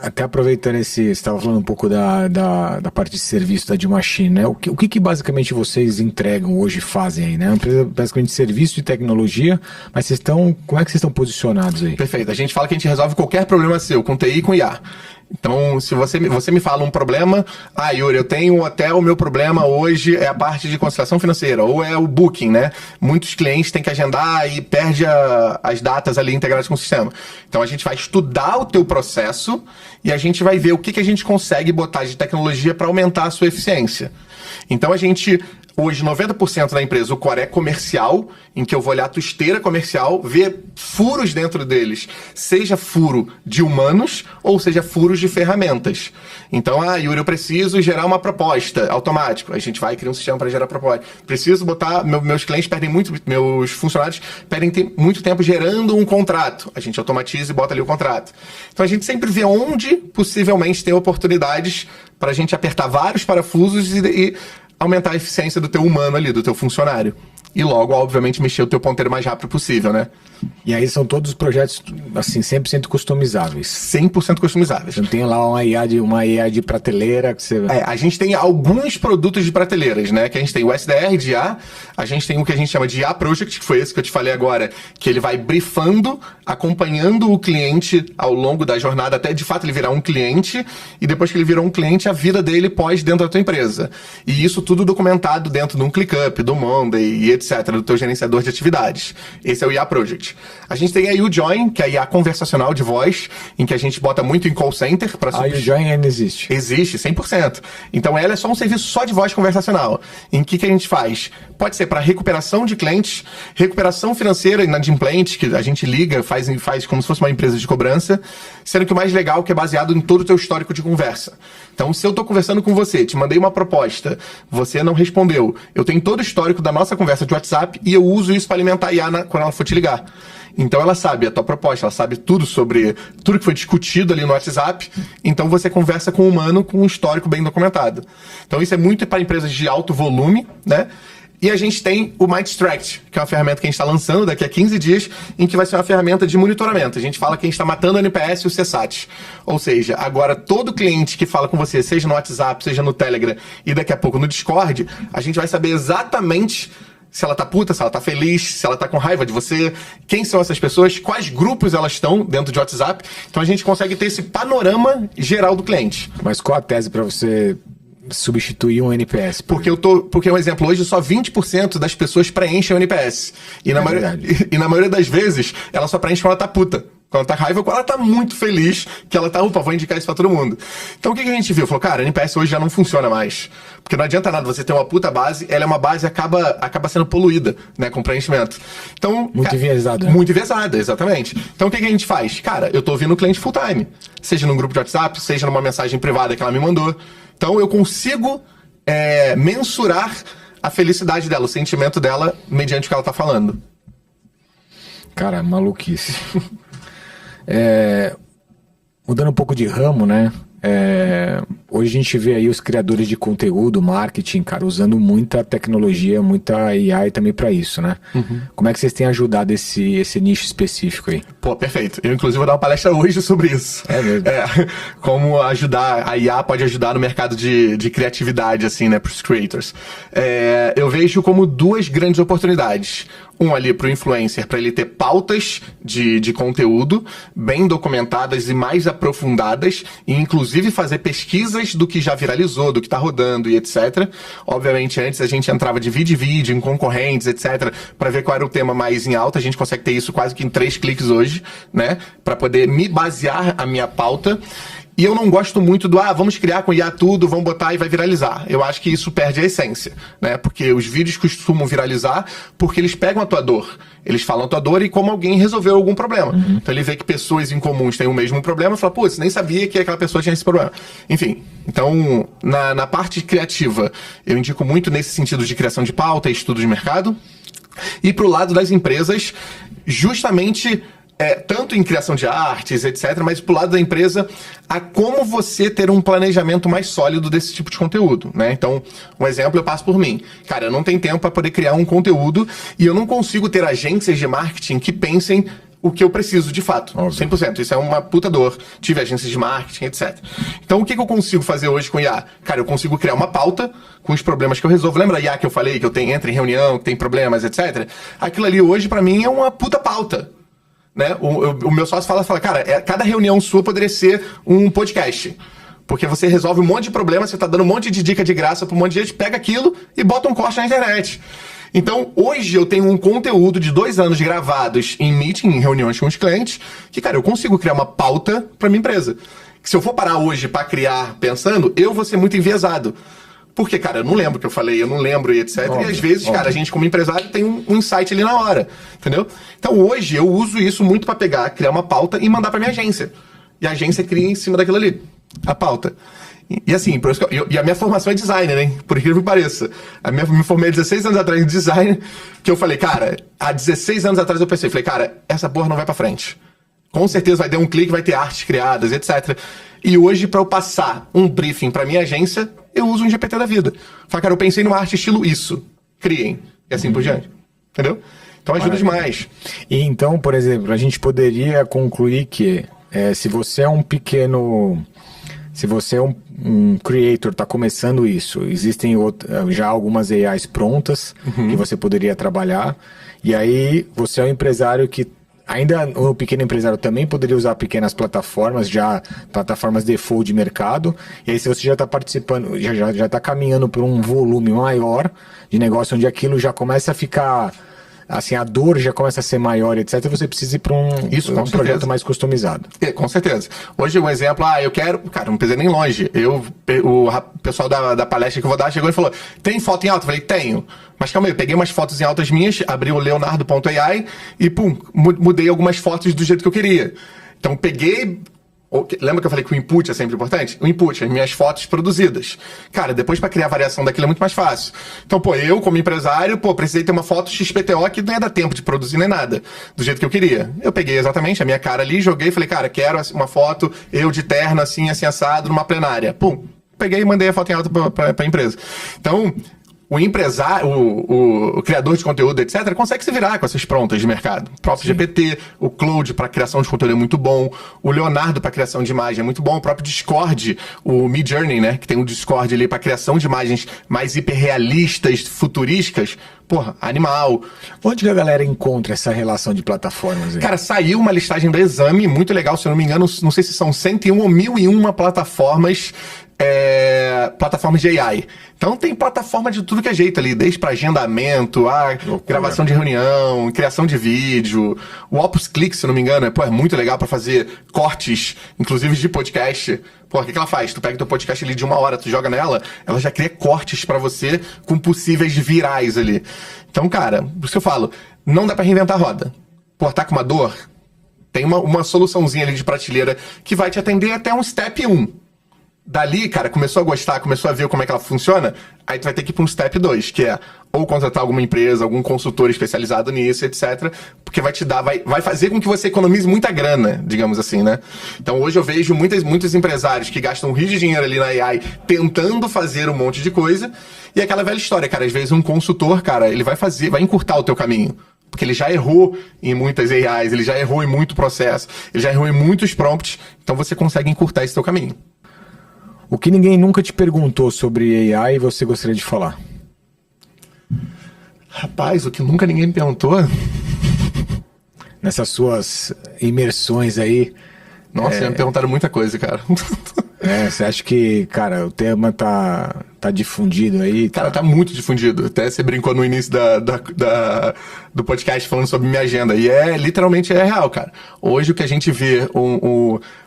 até aproveitando você estava falando um pouco da parte de serviço da D-Machine, né? O que basicamente vocês entregam hoje, fazem aí, né? É uma empresa basicamente de serviço de tecnologia, mas como é que vocês estão posicionados aí? Perfeito. A gente fala que a gente resolve qualquer problema seu, com TI e com IA. Então, se você me fala um problema, Yuri, eu tenho um hotel, o meu problema hoje é a parte de conciliação financeira, ou é o booking, né? Muitos clientes têm que agendar e perde as datas ali integradas com o sistema. Então, a gente vai estudar o teu processo e a gente vai ver o que a gente consegue botar de tecnologia para aumentar a sua eficiência. Então, hoje, 90% da empresa, o core é comercial, em que eu vou olhar a tua esteira comercial, ver furos dentro deles, seja furo de humanos ou seja furos de ferramentas. Então, Yuri, eu preciso gerar uma proposta automático. A gente vai criar um sistema para gerar proposta. Preciso botar... Meus clientes perdem muito... Meus funcionários perdem muito tempo gerando um contrato. A gente automatiza e bota ali o contrato. Então, a gente sempre vê onde possivelmente tem oportunidades para a gente apertar vários parafusos e aumentar a eficiência do teu humano ali, do teu funcionário. E logo, obviamente, mexer o teu ponteiro mais rápido possível, né? E aí são todos projetos, assim, 100% customizáveis. 100% customizáveis. Você não tem lá uma IA de prateleira que você... A gente tem alguns produtos de prateleiras, né? Que a gente tem o SDR de IA, a gente tem o que a gente chama de IA Project, que foi esse que eu te falei agora, que ele vai briefando, acompanhando o cliente ao longo da jornada, até de fato ele virar um cliente, e depois que ele virou um cliente, a vida dele pós dentro da tua empresa. E isso tudo documentado dentro de um ClickUp, do Monday e etc., do teu gerenciador de atividades. Esse é o IA Project. A gente tem a UJoin, que é a IA conversacional de voz, em que a gente bota muito em call center. A UJoin ainda existe? Existe, 100%. Então ela é só um serviço só de voz conversacional. Em que a gente faz? Pode ser para recuperação de clientes, recuperação financeira, inadimplente, que a gente liga, faz como se fosse uma empresa de cobrança, sendo que o mais legal é que é baseado em todo o teu histórico de conversa. Então, se eu estou conversando com você, te mandei uma proposta, você não respondeu, eu tenho todo o histórico da nossa conversa de WhatsApp e eu uso isso para alimentar a IA quando ela for te ligar. Então ela sabe a tua proposta, ela sabe tudo sobre tudo que foi discutido ali no WhatsApp, então você conversa com o humano com um histórico bem documentado. Então isso é muito para empresas de alto volume, né? E a gente tem o MindStract, que é uma ferramenta que a gente está lançando daqui a 15 dias, em que vai ser uma ferramenta de monitoramento. A gente fala que a gente está matando o NPS e o CSAT. Ou seja, agora todo cliente que fala com você, seja no WhatsApp, seja no Telegram e daqui a pouco no Discord, a gente vai saber exatamente se ela tá puta, se ela tá feliz, se ela tá com raiva de você, quem são essas pessoas, quais grupos elas estão dentro de WhatsApp. Então a gente consegue ter esse panorama geral do cliente. Mas qual a tese para você substituir um NPS? Porque um exemplo, hoje só 20% das pessoas preenchem o NPS. E na maioria das vezes, ela só preenche quando ela tá puta. Quando ela tá com raiva, quando ela tá muito feliz, que ela tá, opa, vou indicar isso pra todo mundo. Então o que a gente viu? Falou, cara, a NPS hoje já não funciona mais. Porque não adianta nada você ter uma puta base, ela é uma base e acaba sendo poluída, né, com preenchimento. Então, muito enviesada. Muito enviesada, exatamente. Então o que a gente faz? Cara, eu tô ouvindo o cliente full time. Seja num grupo de WhatsApp, seja numa mensagem privada que ela me mandou. Então eu consigo mensurar a felicidade dela, o sentimento dela, mediante o que ela tá falando. Cara, maluquice. Mudando um pouco de ramo, né? Hoje a gente vê aí os criadores de conteúdo, marketing, cara, usando muita tecnologia, muita AI também para isso, né? Uhum. Como é que vocês têm ajudado esse nicho específico aí? Pô, perfeito. Eu, inclusive, vou dar uma palestra hoje sobre isso. É mesmo? Como ajudar, a IA pode ajudar no mercado de criatividade, assim, né, pros creators. Eu vejo como duas grandes oportunidades. Um ali pro influencer, para ele ter pautas de conteúdo bem documentadas e mais aprofundadas, e inclusive fazer pesquisas do que já viralizou, do que tá rodando e etc. Obviamente, antes a gente entrava de vídeo em concorrentes, etc, para ver qual era o tema mais em alta. A gente consegue ter isso quase que em 3 cliques hoje, né, para poder me basear a minha pauta. E eu não gosto muito do, vamos criar com IA tudo, vamos botar e vai viralizar. Eu acho que isso perde a essência, né? Porque os vídeos costumam viralizar porque eles pegam a tua dor. Eles falam a tua dor e como alguém resolveu algum problema. Uhum. Então ele vê que pessoas em comuns têm o mesmo problema e fala, pô, você nem sabia que aquela pessoa tinha esse problema. Enfim, então na parte criativa, eu indico muito nesse sentido de criação de pauta e estudo de mercado. E pro lado das empresas, justamente... tanto em criação de artes, etc., mas pro lado da empresa, a como você ter um planejamento mais sólido desse tipo de conteúdo, né? Então, um exemplo eu passo por mim. Cara, eu não tenho tempo para poder criar um conteúdo e eu não consigo ter agências de marketing que pensem o que eu preciso de fato. Óbvio. 100%. Isso é uma puta dor. Tive agências de marketing, etc. Então, o que eu consigo fazer hoje com o IA? Cara, eu consigo criar uma pauta com os problemas que eu resolvo. Lembra a IA que eu falei, que eu entro em reunião, que tem problemas, etc? Aquilo ali hoje, pra mim, é uma puta pauta. Né? O meu sócio fala, cara, cada reunião sua poderia ser um podcast. Porque você resolve um monte de problemas, você tá dando um monte de dica de graça pra um monte de gente, pega aquilo e bota um corte na internet. Então, hoje eu tenho um conteúdo de 2 anos gravados em meeting, em reuniões com os clientes, que, cara, eu consigo criar uma pauta pra minha empresa. Que se eu for parar hoje pra criar pensando, eu vou ser muito enviesado. Porque, cara, eu não lembro o que eu falei, eu não lembro e etc. Óbvio, e às vezes, cara, a gente como empresário tem um insight ali na hora, entendeu? Então hoje eu uso isso muito pra pegar, criar uma pauta e mandar pra minha agência. E a agência cria em cima daquilo ali, a pauta. E assim, por isso que a minha formação é designer, hein? Por incrível que pareça. Me formei 16 anos atrás em design, que eu falei, cara, há 16 anos atrás eu pensei, cara, essa porra não vai pra frente. Com certeza vai dar um clique, vai ter artes criadas, etc. E hoje, pra eu passar um briefing pra minha agência, eu uso um GPT da vida. Fala, cara, eu pensei numa arte estilo isso. Criem. E assim por diante. Entendeu? Então ajuda demais. E então, por exemplo, a gente poderia concluir que se você é um pequeno... Se você é um creator, está começando isso, existem já algumas AIs prontas que você poderia trabalhar. E aí você é um empresário que... Ainda o pequeno empresário também poderia usar pequenas plataformas, plataformas default de mercado. E aí se você já está participando, já está caminhando por um volume maior de negócio, onde aquilo já começa a ficar... Assim, a dor já começa a ser maior, etc. Você precisa ir para um projeto mais customizado. Com certeza. Hoje, um exemplo, eu quero... Cara, não precisa nem longe. O pessoal da palestra que eu vou dar chegou e falou, tem foto em alta? Eu falei, tenho. Mas calma aí, eu peguei umas fotos em altas minhas, abri o leonardo.ai e, mudei algumas fotos do jeito que eu queria. Então, peguei... Lembra que eu falei que o input é sempre importante? O input, as minhas fotos produzidas. Cara, depois pra criar a variação daquilo é muito mais fácil. Então, eu como empresário, precisei ter uma foto XPTO que não ia dar tempo de produzir nem nada, do jeito que eu queria. Eu peguei exatamente a minha cara ali, joguei e falei, cara, quero uma foto, eu de terno, assim assado, numa plenária. Peguei e mandei a foto em alta pra empresa. Então, o empresário, o criador de conteúdo, etc., consegue se virar com essas prontas de mercado. O próprio GPT, o Claude para criação de conteúdo é muito bom, o Leonardo para criação de imagem é muito bom, o próprio Discord, o Midjourney, né, que tem um Discord ali para criação de imagens mais hiperrealistas, futurísticas, porra, animal. Onde que a galera encontra essa relação de plataformas aí? Cara, saiu uma listagem do Exame, muito legal, se eu não me engano, não sei se são 101 ou 1001 plataformas de AI. Então tem plataforma de tudo que é jeito ali, desde para agendamento, gravação de reunião, criação de vídeo. O Opus Click, se eu não me engano, é muito legal para fazer cortes, inclusive de podcast. Pô, o que ela faz? Tu pega teu podcast ali de 1 hora, tu joga nela, ela já cria cortes para você com possíveis virais ali. Então, cara, por isso que eu falo, não dá para reinventar a roda. Pô, tá com uma dor? Tem uma soluçãozinha ali de prateleira que vai te atender até um step 1. Dali, cara, começou a gostar, começou a ver como é que ela funciona, aí tu vai ter que ir para um step 2, que é ou contratar alguma empresa, algum consultor especializado nisso, etc. Porque vai te dar, vai fazer com que você economize muita grana, digamos assim, né? Então hoje eu vejo muitos empresários que gastam um rio de dinheiro ali na AI tentando fazer um monte de coisa, e aquela velha história, cara, às vezes um consultor, cara, ele vai encurtar o teu caminho. Porque ele já errou em muitas AIs, ele já errou em muito processo, ele já errou em muitos prompts, então você consegue encurtar esse teu caminho. O que ninguém nunca te perguntou sobre AI e você gostaria de falar? Rapaz, o que nunca ninguém me perguntou? Nessas suas imersões aí... Nossa, já me perguntaram muita coisa, cara. Você acha que, cara, o tema tá difundido aí? Cara, tá muito difundido. Até você brincou no início do podcast falando sobre minha agenda. E literalmente é real, cara. Hoje o que a gente vê,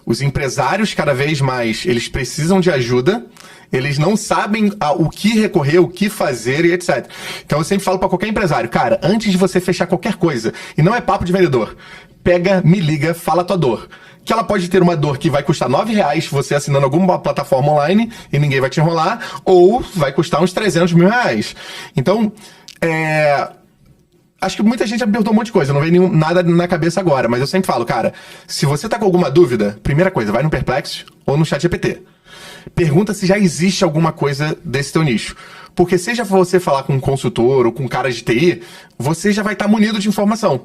os empresários cada vez mais, eles precisam de ajuda, eles não sabem o que recorrer, o que fazer e etc. Então eu sempre falo pra qualquer empresário, cara, antes de você fechar qualquer coisa, e não é papo de vendedor, pega, me liga, fala a tua dor. Que ela pode ter uma dor que vai custar R$9 você assinando alguma plataforma online e ninguém vai te enrolar, ou vai custar uns 300 mil reais. Então, acho que muita gente já me perguntou um monte de coisa, não veio nada na cabeça agora, mas eu sempre falo, cara, se você tá com alguma dúvida, primeira coisa, vai no Perplexity ou no ChatGPT. Pergunta se já existe alguma coisa desse teu nicho. Porque seja você falar com um consultor ou com um cara de TI, você já vai estar munido de informação.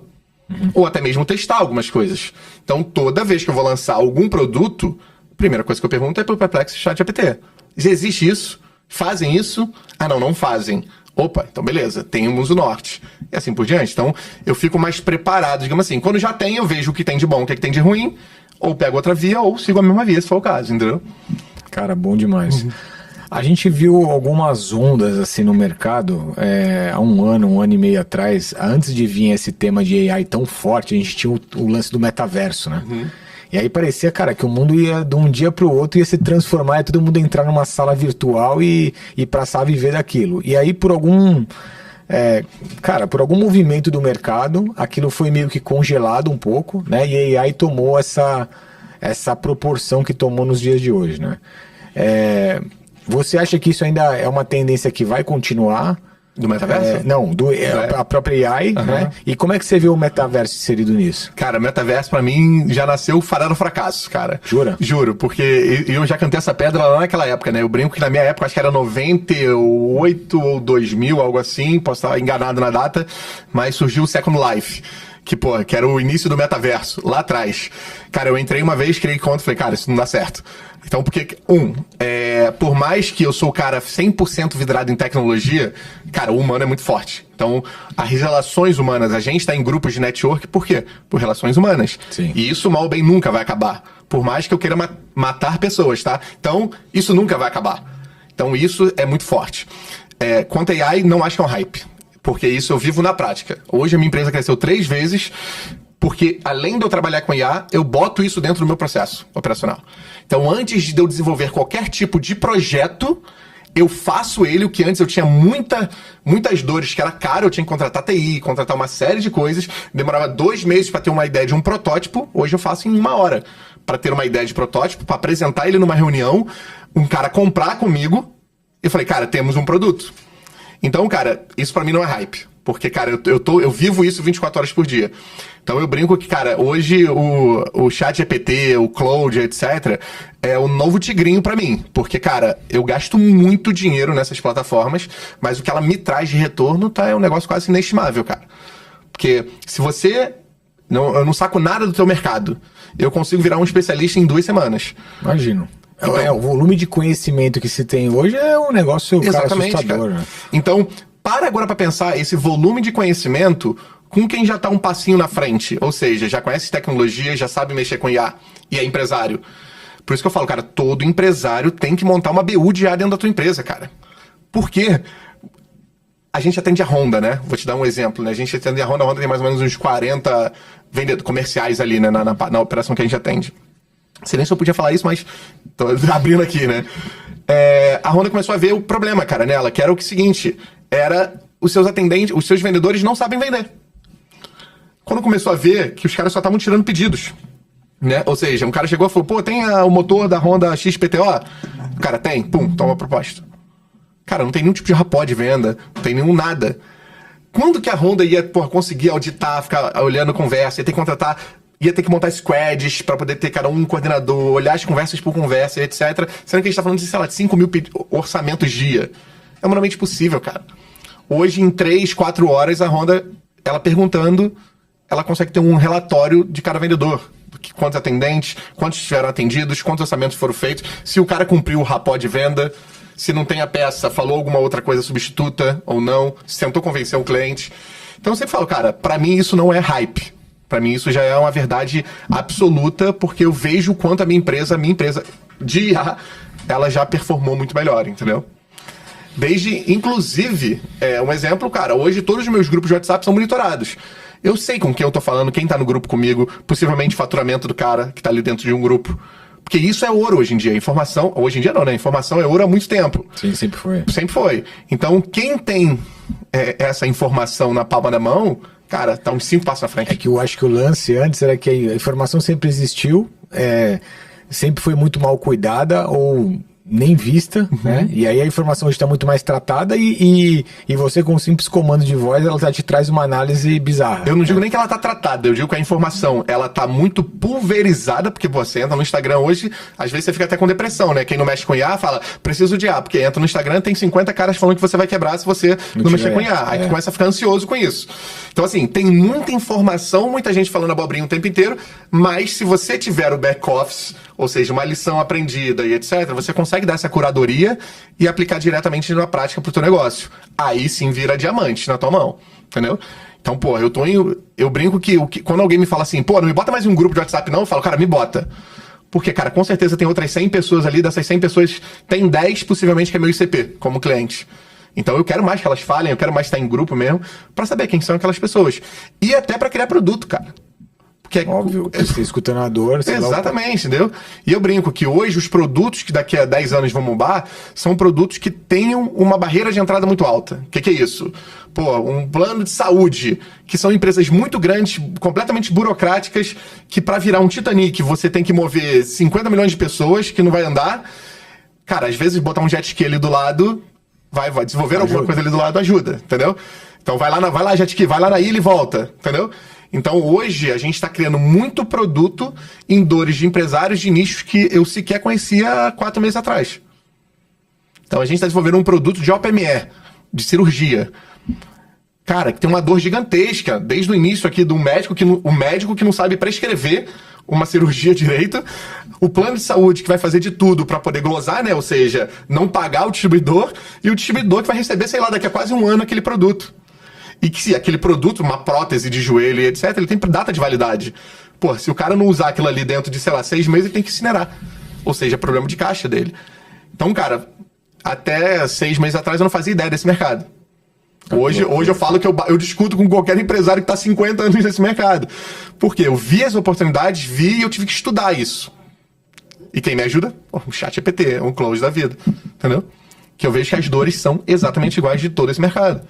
Ou até mesmo testar algumas coisas. Então, toda vez que eu vou lançar algum produto, a primeira coisa que eu pergunto é pro Perplexity ChatGPT. Já existe isso? Fazem isso? Ah, não fazem. Opa, então beleza, temos o norte. E assim por diante. Então, eu fico mais preparado, digamos assim. Quando já tem, eu vejo o que tem de bom, o que tem de ruim, ou pego outra via, ou sigo a mesma via, se for o caso, entendeu? Cara, bom demais. A gente viu algumas ondas assim no mercado há um ano e meio atrás, antes de vir esse tema de AI tão forte, a gente tinha o lance do metaverso, né? E aí parecia, cara, que o mundo ia de um dia pro outro ia se transformar, ia todo mundo entrar numa sala virtual e passar a viver daquilo. E aí por algum movimento do mercado, aquilo foi meio que congelado um pouco, né? E a AI tomou essa proporção que tomou nos dias de hoje, né? Você acha que isso ainda é uma tendência que vai continuar? Do metaverso? Não, a própria AI, né? E como é que você vê o metaverso inserido nisso? Cara, o metaverso pra mim já nasceu fadado ao fracasso, cara. Jura? Juro, porque eu já cantei essa pedra lá naquela época, né? Eu brinco que na minha época, acho que era 98 ou 2000, algo assim, posso estar enganado na data, mas surgiu o Second Life. Que era o início do metaverso, lá atrás. Cara, eu entrei uma vez, criei conta e falei, cara, isso não dá certo. Então, porque, por mais que eu sou o cara 100% vidrado em tecnologia, cara, o humano é muito forte. Então, as relações humanas, a gente tá em grupos de network, por quê? Por relações humanas. Sim. E isso, mal ou bem, nunca vai acabar. Por mais que eu queira matar pessoas, tá? Então, isso nunca vai acabar. Então, isso é muito forte. Quanto a AI, não acho que é um hype. Porque isso eu vivo na prática. Hoje a minha empresa cresceu 3 vezes, porque além de eu trabalhar com IA, eu boto isso dentro do meu processo operacional. Então, antes de eu desenvolver qualquer tipo de projeto, eu faço ele, o que antes eu tinha muitas dores, que era caro, eu tinha que contratar TI, contratar uma série de coisas, demorava 2 meses para ter uma ideia de um protótipo, hoje eu faço em 1 hora. Para ter uma ideia de protótipo, para apresentar ele numa reunião, um cara comprar comigo, eu falei, cara, temos um produto. Então, cara, isso pra mim não é hype. Porque, cara, eu vivo isso 24 horas por dia. Então eu brinco que, cara, hoje o ChatGPT, o Claude, etc., é o novo tigrinho pra mim. Porque, cara, eu gasto muito dinheiro nessas plataformas, mas o que ela me traz de retorno é um negócio quase inestimável, cara. Porque se você... eu não saco nada do teu mercado. Eu consigo virar um especialista em 2 semanas. Imagino. O volume de conhecimento que se tem hoje é um negócio, cara, assustador. Né? Então... para agora para pensar esse volume de conhecimento com quem já está um passinho na frente. Ou seja, já conhece tecnologia, já sabe mexer com IA e é empresário. Por isso que eu falo, cara, todo empresário tem que montar uma BU de IA dentro da tua empresa, cara. Por quê? A gente atende a Honda, né? Vou te dar um exemplo, né? A gente atende a Honda tem mais ou menos uns 40 comerciais ali, né? Na operação que a gente atende. Não sei nem se eu podia falar isso, mas tô abrindo aqui, né? A Honda começou a ver o problema, cara, nela, que era o seguinte... era os seus atendentes, os seus vendedores não sabem vender. Quando começou a ver que os caras só estavam tirando pedidos, né? Ou seja, um cara chegou e falou, pô, tem o motor da Honda XPTO? O cara tem, pum, toma a proposta. Cara, não tem nenhum tipo de rapó de venda, não tem nenhum nada. Quando que a Honda ia, conseguir auditar, ficar olhando conversa, ia ter que contratar, ia ter que montar squads pra poder ter cada um coordenador, olhar as conversas por conversa, etc. Sendo que a gente tá falando de, sei lá, de 5 mil orçamentos dia. É humanamente possível, cara. Hoje, em 3, 4 horas, a Honda, ela perguntando, ela consegue ter um relatório de cada vendedor. Quantos atendentes, quantos tiveram atendidos, quantos orçamentos foram feitos, se o cara cumpriu o rapó de venda, se não tem a peça, falou alguma outra coisa substituta ou não, se tentou convencer o cliente. Então eu sempre falo, cara, pra mim isso não é hype. Pra mim isso já é uma verdade absoluta, porque eu vejo o quanto a minha empresa de IA, ela já performou muito melhor, entendeu? Desde, inclusive, um exemplo, cara, hoje todos os meus grupos de WhatsApp são monitorados. Eu sei com quem eu tô falando, quem tá no grupo comigo, possivelmente faturamento do cara que tá ali dentro de um grupo. Porque isso é ouro hoje em dia. Informação, hoje em dia não, né? Informação é ouro há muito tempo. Sim, sempre foi. Sempre foi. Então, quem tem essa informação na palma da mão, cara, tá uns 5 passos à frente. É que eu acho que o lance antes era que a informação sempre existiu, sempre foi muito mal cuidada ou nem vista, né? E aí a informação hoje está muito mais tratada e você com um simples comando de voz, ela já te traz uma análise bizarra. Eu não digo nem que ela tá tratada, eu digo que a informação, ela tá muito pulverizada, porque você entra no Instagram hoje, às vezes você fica até com depressão, né? Quem não mexe com IA fala, preciso de IA, porque entra no Instagram, tem 50 caras falando que você vai quebrar se você não mexer com IA. Aí tu começa a ficar ansioso com isso. Então assim, tem muita informação, muita gente falando abobrinha o tempo inteiro, mas se você tiver o back-office, ou seja, uma lição aprendida e etc., você consegue dar essa curadoria e aplicar diretamente na prática pro teu negócio. Aí sim vira diamante na tua mão, entendeu? Então, pô, eu brinco que quando alguém me fala assim, pô, não me bota mais em um grupo de WhatsApp não, eu falo, cara, me bota. Porque, cara, com certeza tem outras 100 pessoas ali, dessas 100 pessoas, tem 10 possivelmente que é meu ICP, como cliente. Então eu quero mais que elas falem, eu quero mais estar em grupo mesmo, pra saber quem são aquelas pessoas. E até pra criar produto, cara. Que óbvio, você escutando a dor. Exatamente, entendeu? E eu brinco que hoje os produtos que daqui a 10 anos vão bombar são produtos que tenham uma barreira de entrada muito alta. O que é isso? Pô, um plano de saúde, que são empresas muito grandes, completamente burocráticas, que para virar um Titanic você tem que mover 50 milhões de pessoas, que não vai andar. Cara, às vezes botar um jet ski ali do lado, vai desenvolver alguma coisa ali do lado, ajuda, entendeu? Então vai lá jet ski, vai lá na ilha e volta, entendeu? Então hoje a gente está criando muito produto em dores de empresários de nichos que eu sequer conhecia há 4 meses atrás. Então a gente está desenvolvendo um produto de OPME, de cirurgia. Cara, que tem uma dor gigantesca, desde o início aqui do médico, o médico que não sabe prescrever uma cirurgia direito, o plano de saúde que vai fazer de tudo para poder glosar, né? Ou seja, não pagar o distribuidor, e o distribuidor que vai receber, sei lá, daqui a quase um ano aquele produto. E que se aquele produto, uma prótese de joelho e etc., ele tem data de validade. Pô, se o cara não usar aquilo ali dentro de, sei lá, 6 meses, ele tem que incinerar. Ou seja, problema de caixa dele. Então, cara, até 6 meses atrás eu não fazia ideia desse mercado. Hoje eu falo que eu discuto com qualquer empresário que está há 50 anos nesse mercado. Porque eu vi as oportunidades, e eu tive que estudar isso. E quem me ajuda? O ChatGPT, um close da vida. Entendeu? Que eu vejo que as dores são exatamente iguais de todo esse mercado.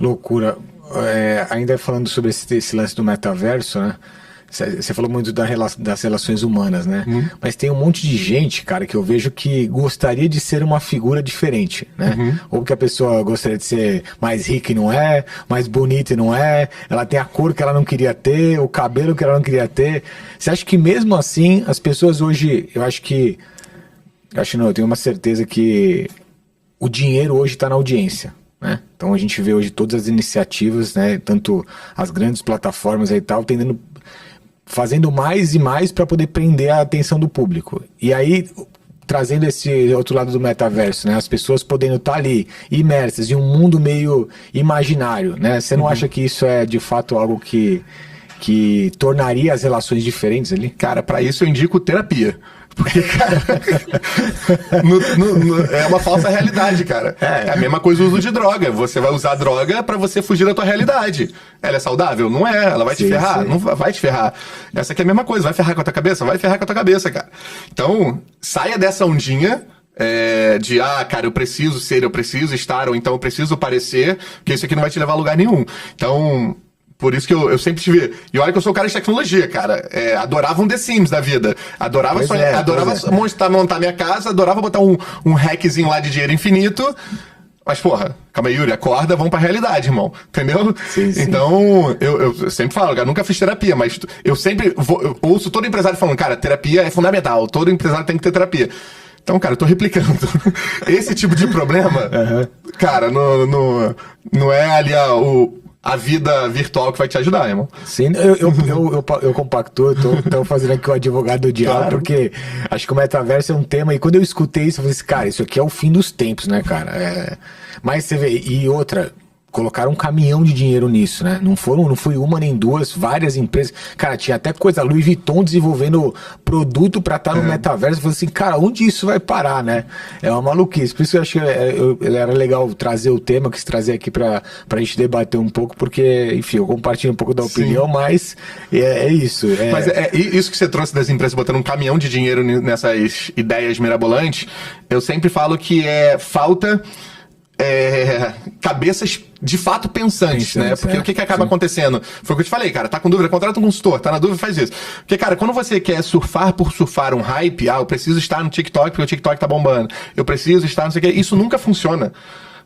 Loucura. Ainda falando sobre esse lance do metaverso, né? Você falou muito das relações humanas, né? Mas tem um monte de gente, cara, que eu vejo que gostaria de ser uma figura diferente, né? Ou que a pessoa gostaria de ser mais rica e não é, mais bonita e não é, ela tem a cor que ela não queria ter, o cabelo que ela não queria ter. Você acha que mesmo assim, as pessoas hoje, eu tenho uma certeza que o dinheiro hoje está na audiência, né? Então a gente vê hoje todas as iniciativas, né? Tanto as grandes plataformas aí e tal, fazendo mais e mais para poder prender a atenção do público. E aí, trazendo esse outro lado do metaverso, né? As pessoas podendo estar ali, imersas em um mundo meio imaginário, né? Você não acha que isso é, de fato, algo que tornaria as relações diferentes ali? Cara, para isso eu indico terapia. Porque, cara, é uma falsa realidade, cara. É a mesma coisa o uso de droga. Você vai usar droga pra você fugir da tua realidade. Ela é saudável? Não é. Ela vai te ferrar? Sim. Não vai te ferrar. Essa aqui é a mesma coisa. Vai ferrar com a tua cabeça? Vai ferrar com a tua cabeça, cara. Então, saia dessa ondinha cara, eu preciso ser, eu preciso estar, ou então eu preciso parecer, porque isso aqui não vai te levar a lugar nenhum. Então... Por isso que eu sempre tive... E olha que eu sou um cara de tecnologia, cara. Adorava um The Sims da vida. Adorava montar minha casa, adorava botar um hackzinho lá de dinheiro infinito. Mas, porra, calma aí, Yuri, acorda, vamos pra realidade, irmão. Entendeu? Sim. Então, eu sempre falo, cara, nunca fiz terapia, mas eu sempre eu ouço todo empresário falando, cara, terapia é fundamental, todo empresário tem que ter terapia. Então, cara, eu tô replicando. Esse tipo de problema, cara, não é ali a vida virtual que vai te ajudar, irmão. Sim, eu compacto, tô fazendo aqui o advogado do diabo, claro. Porque acho que o metaverso é um tema, e quando eu escutei isso, eu falei assim, cara, isso aqui é o fim dos tempos, né, cara? Mas você vê, e outra... Colocaram um caminhão de dinheiro nisso, né? Não foi uma nem duas, várias empresas. Cara, tinha até coisa, Louis Vuitton desenvolvendo produto pra estar no metaverso. Eu falei assim, cara, onde isso vai parar, né? É uma maluquice. Por isso que eu achei era legal trazer o tema, quis trazer aqui pra gente debater um pouco, porque, enfim, eu compartilho um pouco da opinião, mas é isso. Mas isso que você trouxe das empresas botando um caminhão de dinheiro nessas ideias mirabolantes, eu sempre falo que falta... cabeças de fato pensantes, né? Porque o que acaba acontecendo? Foi o que eu te falei, cara, tá com dúvida, contrata um consultor, tá na dúvida, faz isso. Porque, cara, quando você quer surfar por surfar um hype, eu preciso estar no TikTok porque o TikTok tá bombando, eu preciso estar não sei o que, isso nunca funciona.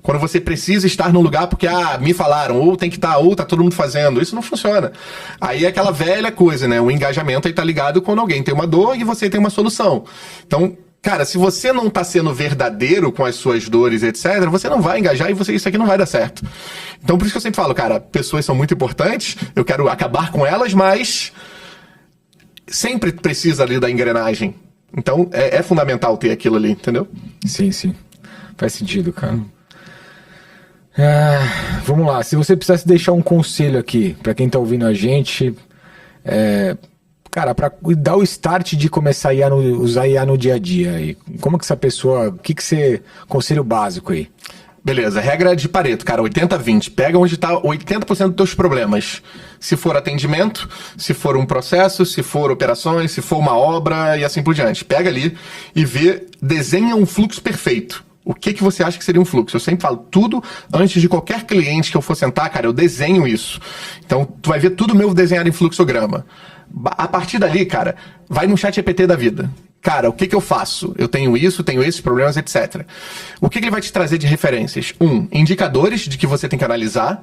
Quando você precisa estar num lugar porque, me falaram, ou tem que estar, ou tá todo mundo fazendo, isso não funciona. Aí é aquela velha coisa, né? O engajamento aí tá ligado quando alguém tem uma dor e você tem uma solução. Então, cara, se você não tá sendo verdadeiro com as suas dores, etc., você não vai engajar e isso aqui não vai dar certo. Então, por isso que eu sempre falo, cara, pessoas são muito importantes, eu quero acabar com elas, mas sempre precisa ali da engrenagem. Então, é fundamental ter aquilo ali, entendeu? Sim. Faz sentido, cara. Vamos lá, se você precisasse deixar um conselho aqui pra quem tá ouvindo a gente... Cara, para dar o start de começar a usar IA no dia a dia, e como que essa pessoa, o que você, conselho básico aí? Beleza, regra de Pareto, cara, 80-20, pega onde tá 80% dos teus problemas. Se for atendimento, se for um processo, se for operações, se for uma obra e assim por diante. Pega ali e desenha um fluxo perfeito. O que você acha que seria um fluxo? Eu sempre falo, tudo antes de qualquer cliente que eu for sentar, cara, eu desenho isso. Então, tu vai ver tudo meu desenhado em fluxograma. A partir dali, cara, vai no ChatGPT da vida. Cara, o que eu faço? Eu tenho isso, tenho esses problemas, etc. O que ele vai te trazer de referências? Indicadores de que você tem que analisar.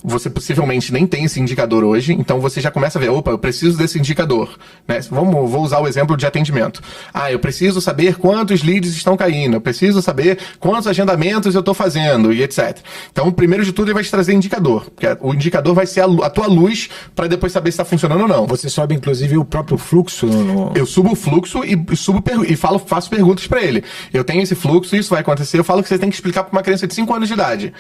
Você possivelmente nem tem esse indicador hoje, então você já começa a ver, eu preciso desse indicador, né? Vou usar o exemplo de atendimento. Eu preciso saber quantos leads estão caindo, eu preciso saber quantos agendamentos eu estou fazendo e etc. Então, primeiro de tudo, ele vai te trazer indicador, porque o indicador vai ser a tua luz para depois saber se está funcionando ou não. Você sobe, inclusive, o próprio fluxo? Eu subo o fluxo e faço perguntas para ele. Eu tenho esse fluxo, isso vai acontecer, eu falo que você tem que explicar para uma criança de 5 anos de idade.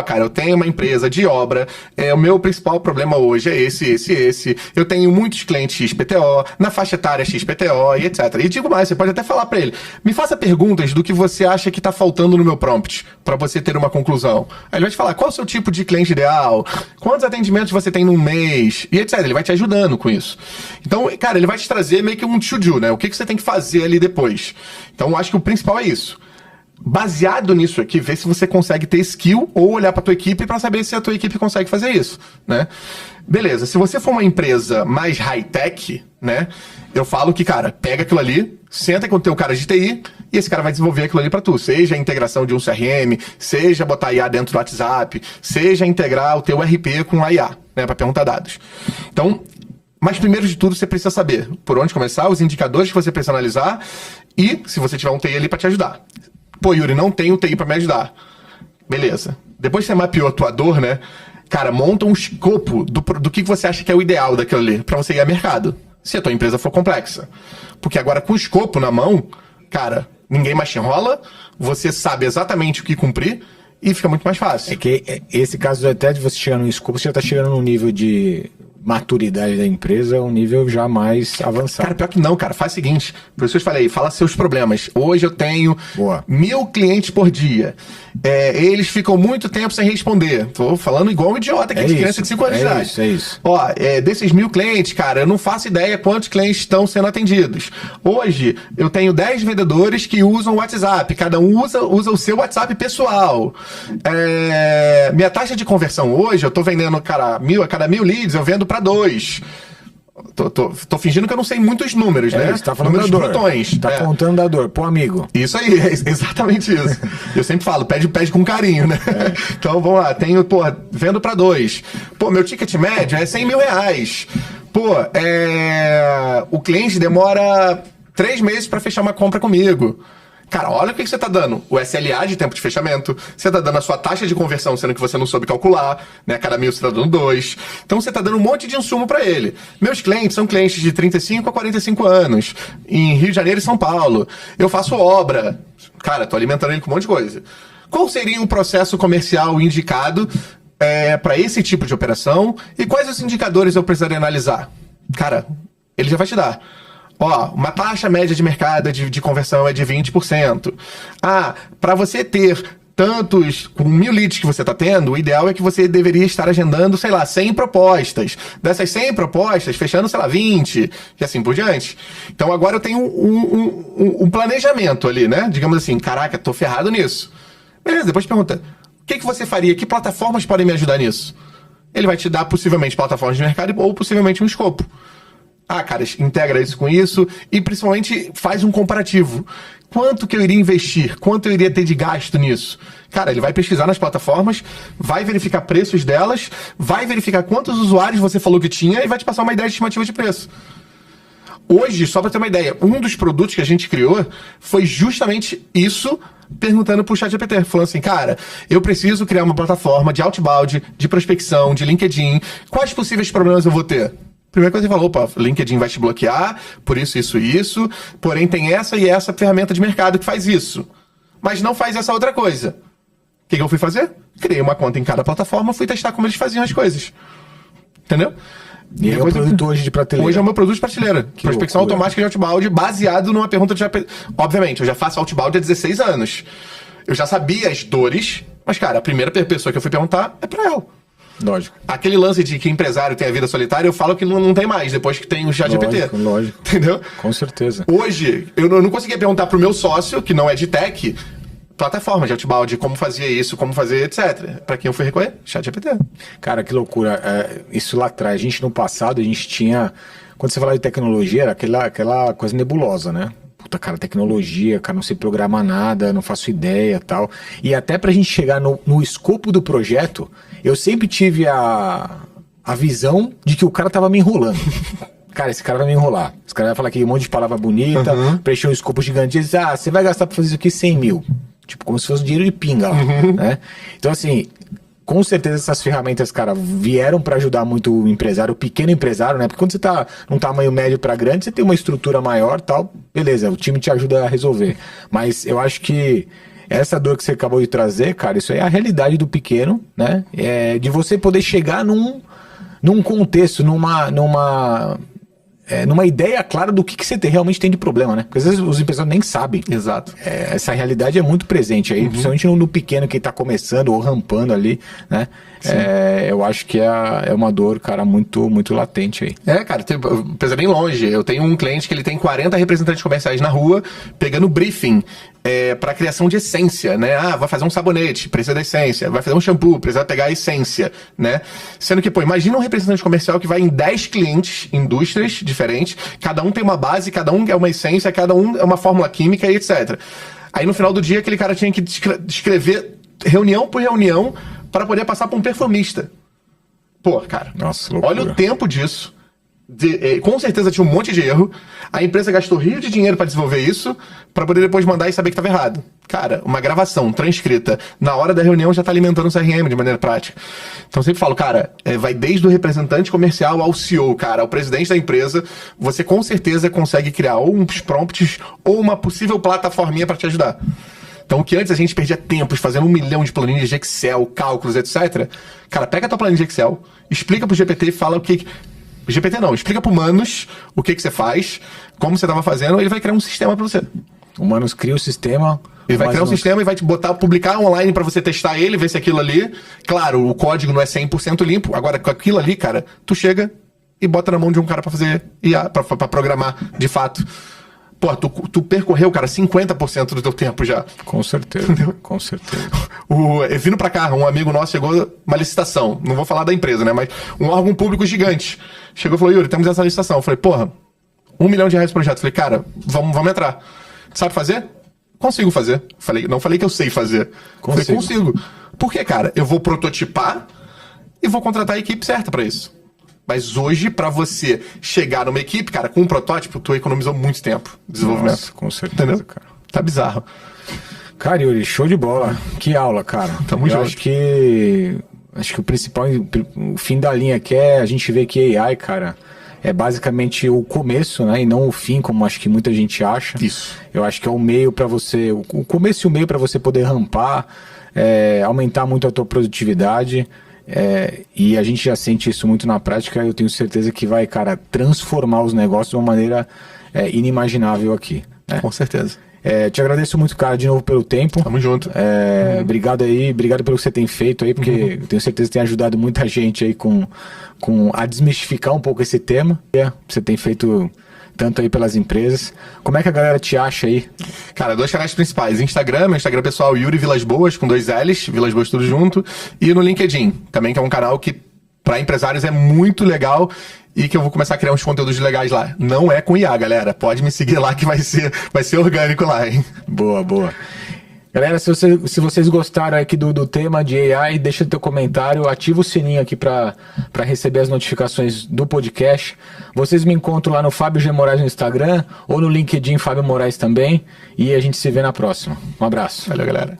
Cara, eu tenho uma empresa de obra, o meu principal problema hoje é esse. Eu tenho muitos clientes XPTO, na faixa etária XPTO e etc. E digo mais, você pode até falar para ele, me faça perguntas do que você acha que está faltando no meu prompt, para você ter uma conclusão. Aí ele vai te falar, qual é o seu tipo de cliente ideal? Quantos atendimentos você tem num mês? E etc. Ele vai te ajudando com isso. Então, cara, ele vai te trazer meio que um to-do, né? O que você tem que fazer ali depois. Então, eu acho que o principal é isso. baseado nisso aqui, ver se você consegue ter skill ou olhar para tua equipe para saber se a tua equipe consegue fazer isso, né? Beleza, se você for uma empresa mais high-tech, né? Eu falo que, cara, pega aquilo ali, senta com o teu cara de TI e esse cara vai desenvolver aquilo ali para tu. Seja a integração de um CRM, seja botar IA dentro do WhatsApp, seja integrar o teu RP com a IA, né? Para perguntar dados. Então, mas primeiro de tudo, você precisa saber por onde começar, os indicadores que você precisa analisar e se você tiver um TI ali para te ajudar. Pô, Yuri, não tenho TI para me ajudar. Beleza. Depois que você mapeou a tua dor, né? Cara, monta um escopo do que você acha que é o ideal daquilo ali para você ir ao mercado. Se a tua empresa for complexa. Porque agora com o escopo na mão, cara, ninguém mais te enrola, você sabe exatamente o que cumprir e fica muito mais fácil. É que esse caso até de você chegar no escopo, você já tá chegando num nível de maturidade da empresa, um nível já mais avançado. Cara, pior que não, cara. Faz o seguinte, por isso eu te falei, fala seus problemas. Hoje eu tenho 1.000 clientes por dia. Eles ficam muito tempo sem responder. Tô falando igual um idiota aqui de criança de 5 anos de idade. É isso. Ó, desses 1.000 clientes, cara, eu não faço ideia quantos clientes estão sendo atendidos. Hoje, eu tenho 10 vendedores que usam o WhatsApp. Cada um usa o seu WhatsApp pessoal. Minha taxa de conversão hoje, eu tô vendendo, cara, a cada 1.000 leads, eu vendo para 2. Tô fingindo que eu não sei muitos números, né? Você tá falando números da dor. brutões. Tá contando da dor. Pô, amigo. Isso aí, é exatamente isso. Eu sempre falo, pede com carinho, né? Então, vamos lá. Vendo para 2. Pô, meu ticket médio é R$100.000. Pô, o cliente demora 3 meses para fechar uma compra comigo. Cara, olha o que você tá dando. O SLA de tempo de fechamento. Você tá dando a sua taxa de conversão, sendo que você não soube calcular, né? Cada 1.000 você tá dando 2. Então você tá dando um monte de insumo para ele. Meus clientes são clientes de 35 a 45 anos. Em Rio de Janeiro e São Paulo. Eu faço obra. Cara, tô alimentando ele com um monte de coisa. Qual seria o processo comercial indicado para esse tipo de operação? E quais os indicadores eu precisaria analisar? Cara, ele já vai te dar. Ó, uma taxa média de mercado de conversão é de 20%. Para você ter tantos, com 1.000 leads que você está tendo, o ideal é que você deveria estar agendando, 100 propostas. Dessas 100 propostas, fechando, 20, e assim por diante. Então agora eu tenho um planejamento ali, né? Digamos assim, caraca, tô ferrado nisso. Beleza, depois pergunta, o que você faria? Que plataformas podem me ajudar nisso? Ele vai te dar possivelmente plataformas de mercado ou possivelmente um escopo. Cara, integra isso com isso e principalmente faz um comparativo. Quanto que eu iria investir? Quanto eu iria ter de gasto nisso? Cara, ele vai pesquisar nas plataformas, vai verificar preços delas, vai verificar quantos usuários você falou que tinha e vai te passar uma ideia de estimativa de preço. Hoje, só para ter uma ideia, um dos produtos que a gente criou foi justamente isso, perguntando pro ChatGPT, falando assim, cara, eu preciso criar uma plataforma de outbound, de prospecção, de LinkedIn, quais possíveis problemas eu vou ter? Primeira coisa que ele falou, opa, LinkedIn vai te bloquear, por isso, porém tem essa e essa ferramenta de mercado que faz isso, mas não faz essa outra coisa. O que eu fui fazer? Criei uma conta em cada plataforma, fui testar como eles faziam as coisas. Entendeu? E é o produto hoje de prateleira. Hoje é o meu produto de prateleira. Que prospecção automática de outbound baseado numa pergunta de... Obviamente, eu já faço outbound há 16 anos. Eu já sabia as dores, mas, cara, a primeira pessoa que eu fui perguntar é pra ela. Lógico. Aquele lance de que empresário tem a vida solitária, eu falo que não tem mais, depois que tem o ChatGPT. Lógico. Entendeu? Com certeza. Hoje, eu não conseguia perguntar pro meu sócio, que não é de tech, plataforma de outbound, como fazia isso, como fazer, etc. Pra quem eu fui recorrer? ChatGPT. Cara, que loucura. Isso lá atrás, no passado, a gente tinha... Quando você falava de tecnologia, era aquela coisa nebulosa, né? Puta, cara, tecnologia, cara, não sei programar nada, não faço ideia, tal. E até pra gente chegar no escopo do projeto, eu sempre tive a visão de que o cara tava me enrolando. Cara, esse cara vai me enrolar. Esse cara vai falar aqui um monte de palavra bonita, preencher um escopo gigante e diz, você vai gastar pra fazer isso aqui 100 mil. Tipo, como se fosse dinheiro de pinga lá, né? Então, assim... Com certeza essas ferramentas, cara, vieram para ajudar muito o empresário, o pequeno empresário, né? Porque quando você tá num tamanho médio para grande, você tem uma estrutura maior, tal, beleza, o time te ajuda a resolver. Mas eu acho que essa dor que você acabou de trazer, cara, isso aí é a realidade do pequeno, né? De você poder chegar num contexto, numa ideia clara do que você realmente tem de problema, né? Porque às vezes os empresários nem sabem. Exato. Essa realidade é muito presente aí, principalmente no pequeno que está começando ou rampando ali, né? eu acho que é uma dor, cara, muito, muito latente aí. Cara, precisa nem longe. Eu tenho um cliente que ele tem 40 representantes comerciais na rua, pegando briefing para criação de essência, né? Vai fazer um sabonete, precisa da essência. Vai fazer um shampoo, precisa pegar a essência, né? Sendo que, imagina um representante comercial que vai em 10 clientes, indústrias diferentes, cada um tem uma base, cada um é uma essência, cada um é uma fórmula química e etc. Aí no final do dia, aquele cara tinha que descrever reunião por reunião para poder passar para um perfumista. Cara, nossa, loucura. Olha o tempo disso. Com certeza tinha um monte de erro. A empresa gastou rio de dinheiro para desenvolver isso, para poder depois mandar e saber que estava errado. Cara, uma gravação transcrita na hora da reunião já está alimentando o CRM de maneira prática. Então eu sempre falo, cara, vai desde o representante comercial ao CEO, cara, ao presidente da empresa. Você com certeza consegue criar ou uns prompts ou uma possível plataforminha para te ajudar. Então, o que antes a gente perdia tempos fazendo 1 milhão de planilhas de Excel, cálculos, etc. Cara, pega a tua planilha de Excel, explica pro GPT e fala o que... GPT não, explica pro Manos o que você faz, como você estava fazendo, ele vai criar um sistema para você. O Manos cria o sistema... Ele vai criar um sistema e vai te publicar online para você testar ele, ver se aquilo ali... Claro, o código não é 100% limpo. Agora, com aquilo ali, cara, tu chega e bota na mão de um cara para fazer IA, para programar, de fato. Tu percorreu, cara, 50% do teu tempo já. Com certeza, entendeu? Com certeza. Vindo pra cá, um amigo nosso chegou uma licitação, não vou falar da empresa, né, mas um órgão público gigante. Chegou e falou, Yuri, temos essa licitação. Eu falei, R$1 milhão de projeto. Falei, cara, vamos entrar. Sabe fazer? Consigo fazer. Não falei que eu sei fazer. Falei, consigo. Por quê, cara? Eu vou prototipar e vou contratar a equipe certa pra isso. Mas hoje, pra você chegar numa equipe, cara, com um protótipo, tu economizou muito tempo de desenvolvimento. Nossa, com certeza, entendeu? Cara. Tá bizarro. Cara, Yuri, show de bola. Que aula, cara. Tamo junto. Acho que o principal, o fim da linha aqui é a gente ver que AI, cara, é basicamente o começo, né? E não o fim, como acho que muita gente acha. Isso. Eu acho que é o meio pra você, o começo e o meio pra você poder rampar, aumentar muito a tua produtividade. E a gente já sente isso muito na prática. Eu tenho certeza que vai, cara, transformar os negócios de uma maneira inimaginável aqui, né? Com certeza. Te agradeço muito, cara, de novo pelo tempo. Tamo junto. Obrigado aí, obrigado pelo que você tem feito aí, porque eu tenho certeza que tem ajudado muita gente aí a desmistificar um pouco esse tema. Você tem feito tanto aí pelas empresas. Como é que a galera te acha aí? Cara, 2 canais principais. Instagram, meu Instagram pessoal, Yuri Vilas Boas, com 2 L's, Vilas Boas tudo junto. E no LinkedIn, também, que é um canal que para empresários é muito legal e que eu vou começar a criar uns conteúdos legais lá. Não é com IA, galera. Pode me seguir lá que vai ser orgânico lá, hein? Boa, boa. Galera, se vocês gostaram aqui do tema de AI, deixa o teu comentário, ativa o sininho aqui para receber as notificações do podcast. Vocês me encontram lá no Fábio G. Moraes no Instagram ou no LinkedIn Fábio Moraes também. E a gente se vê na próxima. Um abraço. Valeu, galera.